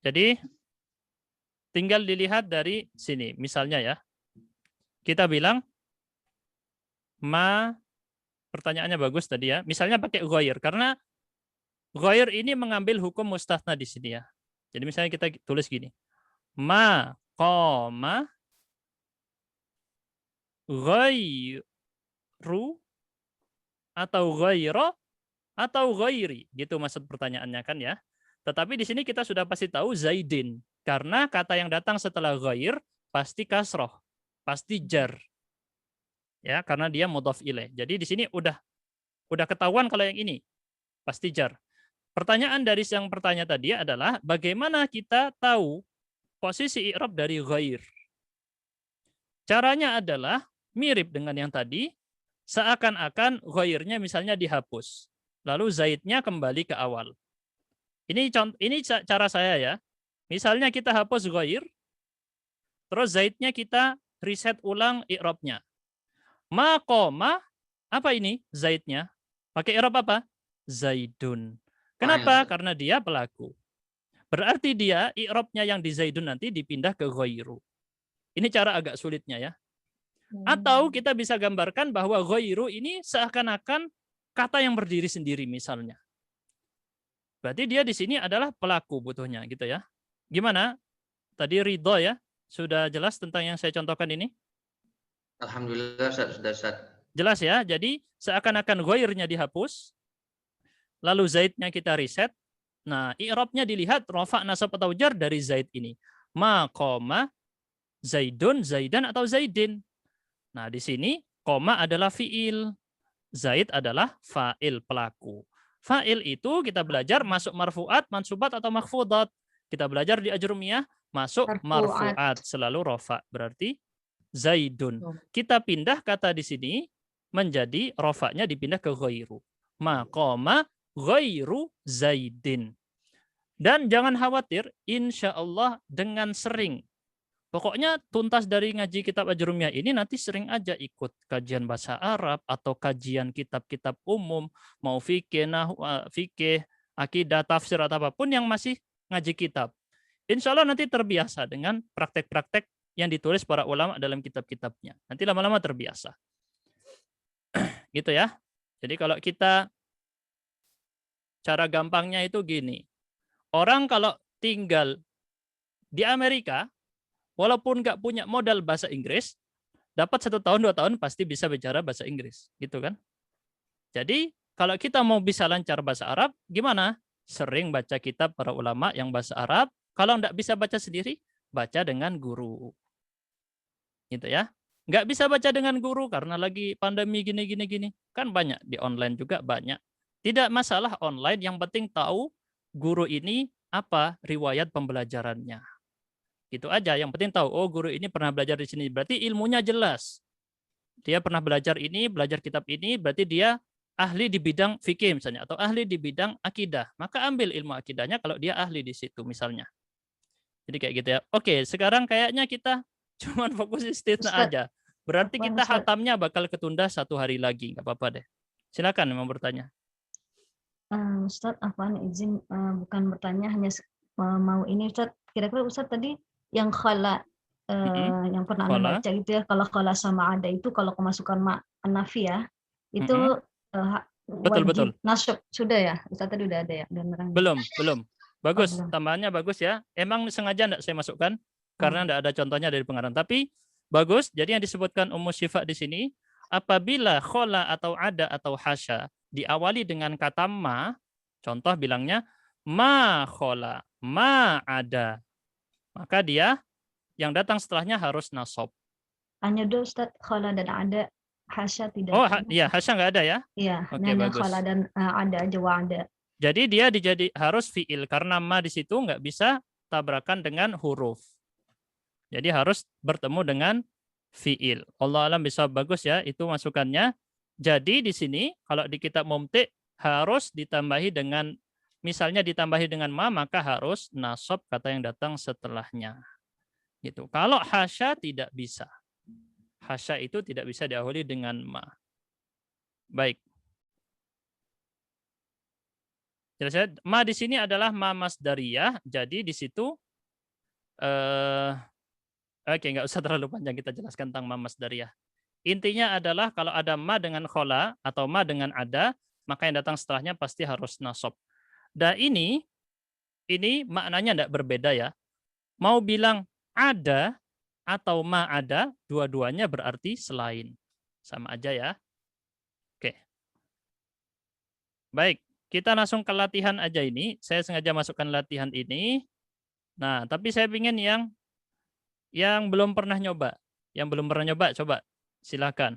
S1: Jadi tinggal dilihat dari sini. Misalnya ya, kita bilang pertanyaannya bagus tadi ya. Misalnya pakai ghair karena ghair ini mengambil hukum mustatsna di sini ya. Jadi misalnya kita tulis gini. Ma qama ghairu atau ghaira atau ghairi, gitu maksud pertanyaannya kan ya. Tetapi di sini kita sudah pasti tahu Zaidin, karena kata yang datang setelah ghair pasti kasroh, pasti jar. Ya, karena dia mudhaf ilaih. Jadi di sini udah ketahuan kalau yang ini pasti jar. Pertanyaan dari yang bertanya tadi adalah bagaimana kita tahu posisi i'rab dari ghair? Caranya adalah mirip dengan yang tadi, seakan-akan ghairnya misalnya dihapus. Lalu zaidnya kembali ke awal. Ini cara saya ya. Misalnya kita hapus ghair, terus zaidnya kita reset ulang i'rabnya. Ma qoma, apa ini zaidnya? Pakai i'rab apa? Zaidun. Kenapa? Karena dia pelaku. Berarti dia i'rabnya yang di zaidun nanti dipindah ke ghairu. Ini cara agak sulitnya ya. Atau kita bisa gambarkan bahwa ghairu ini seakan-akan kata yang berdiri sendiri misalnya. Berarti dia di sini adalah pelaku butuhnya gitu ya. Gimana? Tadi ridho ya. Sudah jelas tentang yang saya contohkan ini?
S2: Alhamdulillah sudah Ustaz.
S1: Jelas ya. Jadi seakan-akan ghairnya dihapus. Lalu zaidnya kita reset. Nah, i'rabnya dilihat rafa, nasab atau jar dari zaid ini. Ma qoma zaidun, zaidan atau zaidin. Nah, di sini koma adalah fiil. Zaid adalah fa'il, pelaku. Fa'il itu kita belajar masuk marfu'at, mansubat atau makhfudat. Kita belajar di ajrumiyah masuk marfu'at, selalu rofa. Berarti zaidun. Kita pindah kata di sini menjadi rofa'nya dipindah ke ghairu. Maqama ghairu zaidin. Dan jangan khawatir, insya Allah dengan sering. Pokoknya tuntas dari ngaji kitab Ajrumiyah ini nanti sering aja ikut kajian bahasa Arab atau kajian kitab-kitab umum, mau fikih, fikih, akidah, tafsir atau apapun yang masih ngaji kitab. Insya Allah nanti terbiasa dengan praktek-praktek yang ditulis para ulama dalam kitab-kitabnya. Nanti lama-lama terbiasa. Gitu ya. Jadi kalau kita cara gampangnya itu gini. Orang kalau tinggal di Amerika, walaupun nggak punya modal bahasa Inggris, dapat 1 tahun 2 tahun pasti bisa bicara bahasa Inggris, gitu kan? Jadi kalau kita mau bisa lancar bahasa Arab, gimana? Sering baca kitab para ulama yang bahasa Arab. Kalau nggak bisa baca sendiri, baca dengan guru, gitu ya. Nggak bisa baca dengan guru karena lagi pandemi gini, kan banyak di online juga banyak. Tidak masalah online, yang penting tahu guru ini apa riwayat pembelajarannya. Itu aja, yang penting tahu, oh guru ini pernah belajar di sini, berarti ilmunya jelas. Dia pernah belajar ini, belajar kitab ini, berarti dia ahli di bidang fikih misalnya, atau ahli di bidang akidah. Maka ambil ilmu akidahnya kalau dia ahli di situ misalnya. Jadi kayak gitu ya. Oke, sekarang kayaknya kita cuma fokus istisna aja. Berarti kita hatamnya bakal ketunda 1 hari lagi, nggak apa-apa deh. Silakan mau bertanya.
S4: Ustadz, apaan izin bukan bertanya, hanya mau ini Ustadz. Kira-kira Ustadz tadi yang khala yang pernah Anda baca gitu ya, kalau khala sama ada itu kalau kemasukan nafi ya, itu
S1: betul.
S4: Nasab sudah ya? Ustaz tadi udah ada ya?
S1: Belum. Bagus, tambahannya bagus ya. Emang sengaja enggak saya masukkan karena enggak ada contohnya dari pengarang. Tapi bagus. Jadi yang disebutkan Ummu Syifa di sini, apabila khala atau ada atau hasya diawali dengan kata ma, contoh bilangnya ma khala, ma ada, maka dia yang datang setelahnya harus nasab.
S4: Hanya dua Ustaz, khala dan ada, hasya tidak.
S1: Oh iya, hasya nggak ada ya?
S4: Iya,
S1: oke, bagus.
S4: Khala dan ada aja wa ada.
S1: Jadi dia harus fiil karena ma di situ nggak bisa tabrakan dengan huruf. Jadi harus bertemu dengan fiil. Allah alam bisa, bagus ya itu masukannya. Jadi di sini kalau di kitab Mumti' harus ditambahi dengan, misalnya ditambahi dengan ma, maka harus nasab kata yang datang setelahnya. Gitu. Kalau hasya tidak bisa. Hasya itu tidak bisa diawali dengan ma. Baik. Jelas ya? Ma di sini adalah ma masdariyah. Jadi di situ oke, nggak usah terlalu panjang kita jelaskan tentang ma masdariyah. Intinya adalah kalau ada ma dengan khola atau ma dengan ada, maka yang datang setelahnya pasti harus nasab. Dan ini maknanya tidak berbeda ya. Mau bilang ada atau ma ada, dua-duanya berarti selain. Sama aja ya. Oke. Baik, kita langsung ke latihan aja ini. Saya sengaja masukkan latihan ini. Nah, tapi saya ingin yang belum pernah nyoba. Yang belum pernah nyoba, coba. Silakan.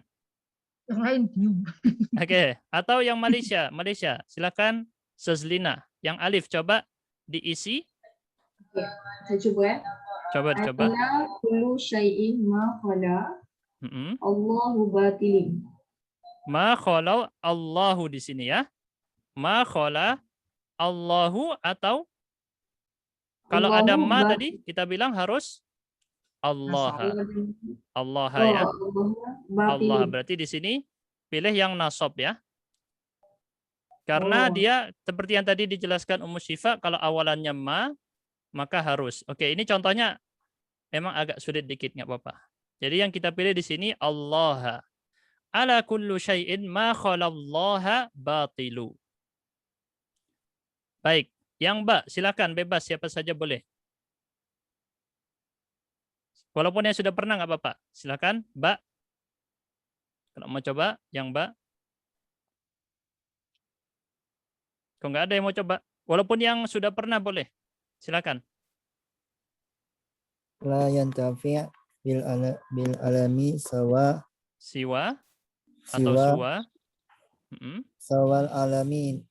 S3: Yang lain bingung.
S1: Oke, atau yang Malaysia, silakan Sezlina. Yang Alif coba diisi.
S6: Oke, saya coba ya.
S1: Coba.
S6: Ala kullu syai'in ma khala Allahu batilin.
S1: Ma khala Allahu di sini ya. Ma khala Allahu, atau kalau ada ma tadi kita bilang harus Allah. Allah ya. Allah berarti di sini pilih yang nasab ya. Karena dia seperti yang tadi dijelaskan Ummu Syifa, kalau awalannya ma maka harus. Oke, ini contohnya memang agak sulit dikit, nggak apa-apa. Jadi yang kita pilih di sini Allah. Ala kullu syai'in ma khalallaha batilu. Baik, yang Mbak silakan bebas siapa saja boleh. Walaupun yang sudah pernah nggak apa-apa. Silakan, Mbak. Kalau mau coba, yang Mbak. Kalau nggak ada yang mau coba, walaupun yang sudah pernah boleh. Silakan.
S7: La yantafi' bil alami sawa
S1: Siwa atau
S7: siwa
S1: suwa.
S7: sawal alamin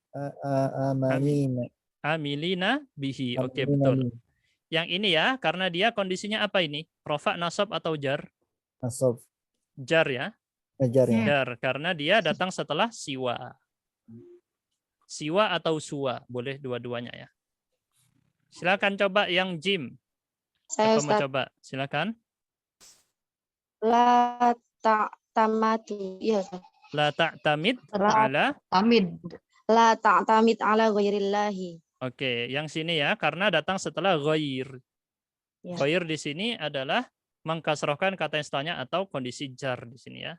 S7: amalin
S1: Amilina bihi. Oke, betul. Yang ini ya, karena dia kondisinya apa ini? Rofa, nasab atau jar?
S7: nasab
S1: Jar ya.
S7: ajar ya.
S1: Jar, karena dia datang setelah siwa. Siwa atau suwa, boleh dua-duanya ya. Silakan coba yang Jim.
S8: Saya
S1: Siapa mau
S8: Ustaz.
S1: coba? Silakan.
S8: La ta'tamatu. Iya, Ustaz.
S1: La ta'tamid
S4: La
S1: ala.
S4: tamid.
S8: La ta'tamid ala ghairillahi.
S1: Oke, yang sini ya, karena datang setelah ghair.
S8: Ya.
S1: Ghair di sini adalah mengkasrohkan kata yang setelahnya atau kondisi jar di sini ya.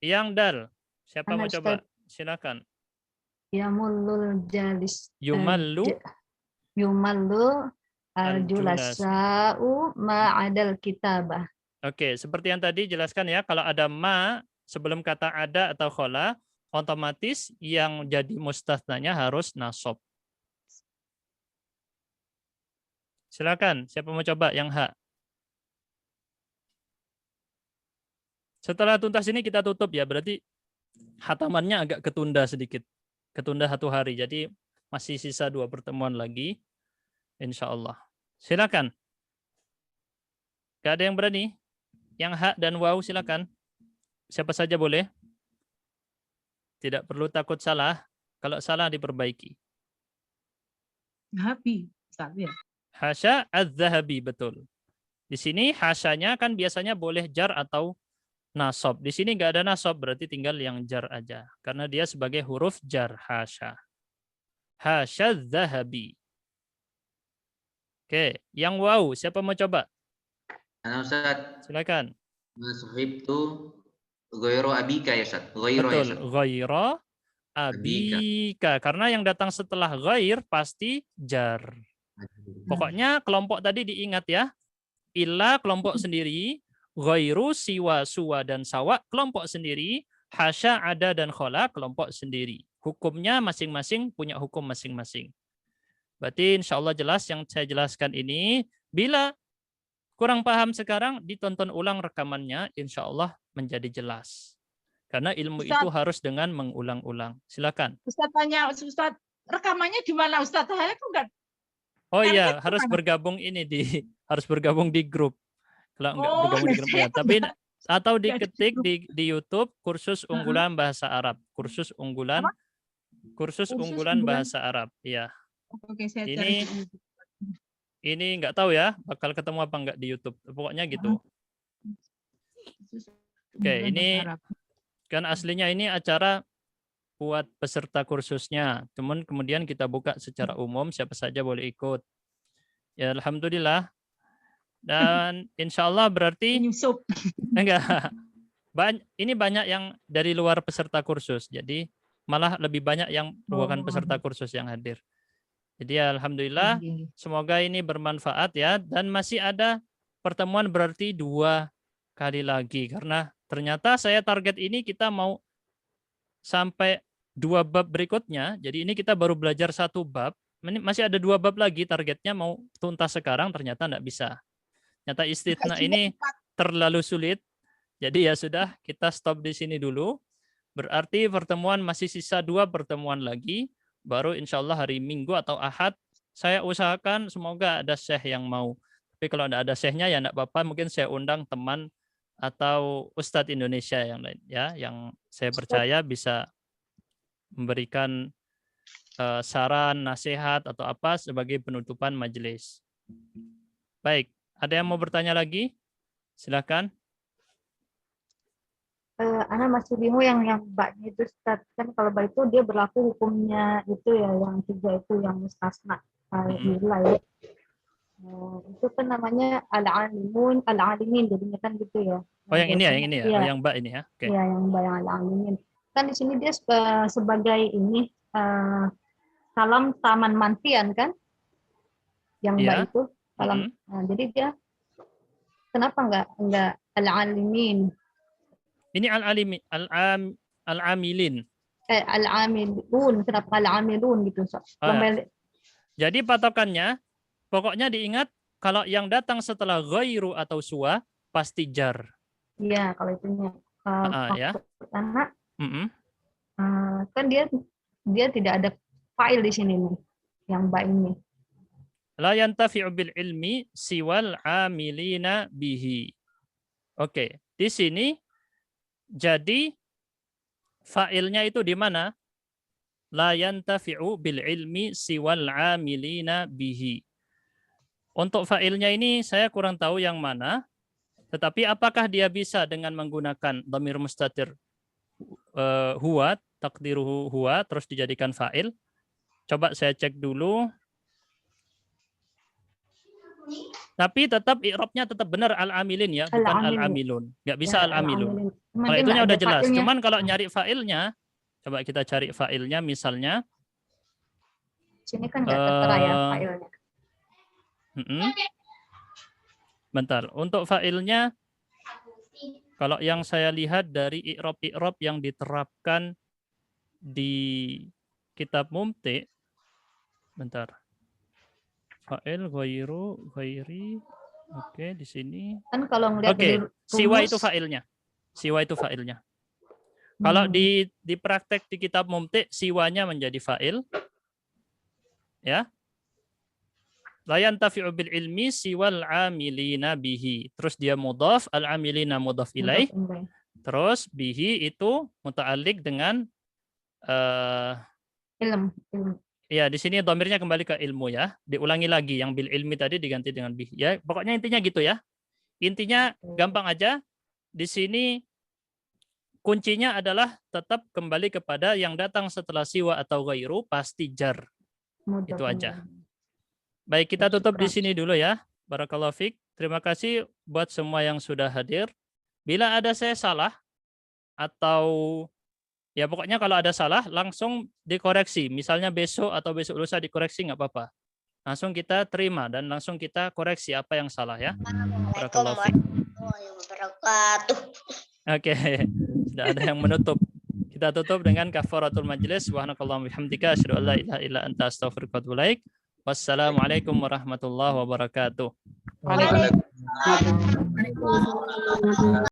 S1: Yang dal, siapa
S4: Ana,
S1: mau coba?
S4: Ustaz.
S1: Silakan.
S4: Yamullul jalis.
S1: Yumallu
S4: Yumallu
S1: al-julas.
S4: al-julasa'u ma'adal kitabah.
S1: Oke, seperti yang tadi jelaskan ya, kalau ada ma sebelum kata ada atau khola, otomatis yang jadi mustathnanya harus nasab. Silakan, siapa mau coba yang H? Setelah tuntas ini kita tutup ya, berarti hatamannya agak ketunda sedikit. Ketunda 1 hari, jadi masih sisa 2 pertemuan lagi. Insya Allah. Silakan. Gak ada yang berani? Yang H dan Waw silakan. Siapa saja boleh. Tidak perlu takut salah. Kalau salah diperbaiki.
S3: Zahabi, Ustaz ya.
S1: Hasya az-zahabi, betul. Di sini hasyanya kan biasanya boleh jar atau nasab. Di sini nggak ada nasab, berarti tinggal yang jar aja. Karena dia sebagai huruf jar, hasya. Hasya az-zahabi. Oke, yang Waw, siapa mau coba?
S2: Nah, Ustaz,
S1: Silakan.
S2: sahib itu ghairu abika ya Ustaz. Ghairu ya
S1: Betul,
S2: Ustaz.
S1: ghaira abika. Karena yang datang setelah ghair pasti jar. Pokoknya kelompok tadi diingat ya. Illa kelompok sendiri, ghairu, siwa, suwa, dan sawa kelompok sendiri, hasya, ada, dan khola kelompok sendiri. Hukumnya masing-masing punya hukum masing-masing. Berarti insya Allah jelas yang saya jelaskan ini. Bila kurang paham sekarang, ditonton ulang rekamannya, insya Allah menjadi jelas. Karena ilmu
S3: Ustaz,
S1: itu harus dengan mengulang-ulang. Silakan.
S3: Ustaz tanya, Ustaz, rekamannya di mana Ustaz? Saya kok enggak.
S1: Oh
S3: Nyarinya
S1: iya,
S3: di
S1: harus
S3: mana?
S1: bergabung ini harus bergabung di grup. Kalau enggak
S3: Oh,
S1: bergabung di grup ya.
S3: saya
S1: Tapi
S3: enggak.
S1: atau
S3: Enggak di
S1: diketik
S3: grup.
S1: di YouTube kursus unggulan bahasa Arab. Kursus unggulan
S3: Apa? Kursus
S1: unggulan
S3: unggulan.
S1: bahasa Arab. Iya.
S3: Oke, saya cari
S1: Ini
S3: di YouTube.
S1: ini enggak tahu ya bakal ketemu apa enggak di YouTube. Pokoknya gitu.
S3: Kursus
S1: Oke,
S3: unggulan
S1: ini
S3: bahasa Arab.
S1: kan aslinya ini acara buat peserta kursusnya. Cuman kemudian kita buka secara umum, siapa saja boleh ikut. Ya alhamdulillah. Dan insya Allah berarti
S3: Penyusup.
S1: enggak. Ini banyak yang dari luar peserta kursus. Jadi malah lebih banyak yang bukan peserta kursus yang hadir. Jadi alhamdulillah semoga ini bermanfaat ya. Dan masih ada pertemuan berarti 2 kali lagi. Karena ternyata saya target ini kita mau sampai 2 bab berikutnya. Jadi ini kita baru belajar 1 bab. Masih ada 2 bab lagi, targetnya mau tuntas sekarang, ternyata enggak bisa. Nyata istitsna ini terlalu sulit. Jadi ya sudah, kita stop di sini dulu. Berarti pertemuan masih sisa 2 pertemuan lagi. Baru insya Allah hari Minggu atau Ahad, saya usahakan semoga ada syekh yang mau. Tapi kalau enggak ada syekhnya ya enggak apa-apa, mungkin saya undang teman atau Ustadz Indonesia yang lain ya, yang saya percaya bisa memberikan saran, nasihat atau apa sebagai penutupan majelis. Baik, ada yang mau bertanya lagi? Silakan.
S4: Ana masih bingung yang baknya itu Ustaz. Kan kalau bak itu dia berlaku hukumnya itu ya yang 3 itu yang mustasna. Nilai. Itu kan namanya al-alimun, al-alimin, jadinya kan gitu ya.
S1: Oh, yang ini ya, yang ini ya,
S4: Iya.
S1: oh, yang Mbak ini ya. Oke.
S4: Iya, yang Mbak yang al-alimin. Kan di sini dia sebagai ini salam taman mantian kan? Yang Mbak itu salam. Nah, jadi dia kenapa enggak al-alimin?
S1: Ini al-alimin, al-amilin.
S4: Al-amilun, kenapa al-amilun gitu?
S1: Jadi patokannya, pokoknya diingat kalau yang datang setelah ghairu atau suwa pasti jar.
S4: Iya, kalau itunya.
S1: Ya.
S4: Karena kan dia tidak ada fa'il di sini nih, yang ba ini.
S1: La yantafi'u bil ilmi siwal amilina bihi. Oke, di sini jadi fa'ilnya itu di mana? La yantafi'u bil ilmi siwal amilina bihi. Untuk fa'ilnya ini saya kurang tahu yang mana, tetapi apakah dia bisa dengan menggunakan dhamir mustatir huwa, takdiruhu huwa, terus dijadikan fa'il? Coba saya cek dulu. Tapi tetap i'rabnya tetap benar al-amilin ya, bukan al-amilun. Nggak bisa al-amilun. Kalau itunya udah jelas.
S4: Fa'ilnya.
S1: Cuman kalau nyari fa'ilnya, coba kita cari fa'ilnya misalnya.
S4: Sini kan nggak tertera ya fa'ilnya.
S1: Bentar, untuk fa'ilnya kalau yang saya lihat dari i'rab yang diterapkan di kitab Mumti, bentar. Fa'il ghairu ghairi. Oke, di sini.
S4: Kan kalau ngelihat
S1: Oke, siwa itu fa'ilnya. Siwa itu fa'ilnya. Kalau di praktek di kitab Mumti, siwanya menjadi fa'il. Ya. La yantafi'u bil ilmi siwal amilina bihi. Terus dia mudhaf, al-amilina mudhaf ilaih. Terus bihi itu muta'alliq dengan
S4: ilm.
S1: Ya, di sini dhamirnya kembali ke ilmu ya. Diulangi lagi yang bil ilmi tadi diganti dengan bihi. Ya, pokoknya intinya gitu ya. Intinya gampang aja. Di sini kuncinya adalah tetap kembali kepada yang datang setelah siwa atau ghairu pasti jar. Itu aja. Baik, kita tutup di sini dulu ya. Barakallahu fiik. Terima kasih buat semua yang sudah hadir. Bila ada saya salah atau ya pokoknya kalau ada salah langsung dikoreksi. Misalnya besok atau besok lusa dikoreksi nggak apa-apa. Langsung kita terima dan langsung kita koreksi apa yang salah ya. Barakallahu fiik. Oke, sudah ada yang menutup. Kita tutup dengan kafaratul majlis. Subhanakallahumma bihamdika asyhadu an la ilaha illa anta astaghfiruka wa atubu ilaik. Wassalamualaikum warahmatullahi wabarakatuh.
S3: Waalaikumsalam.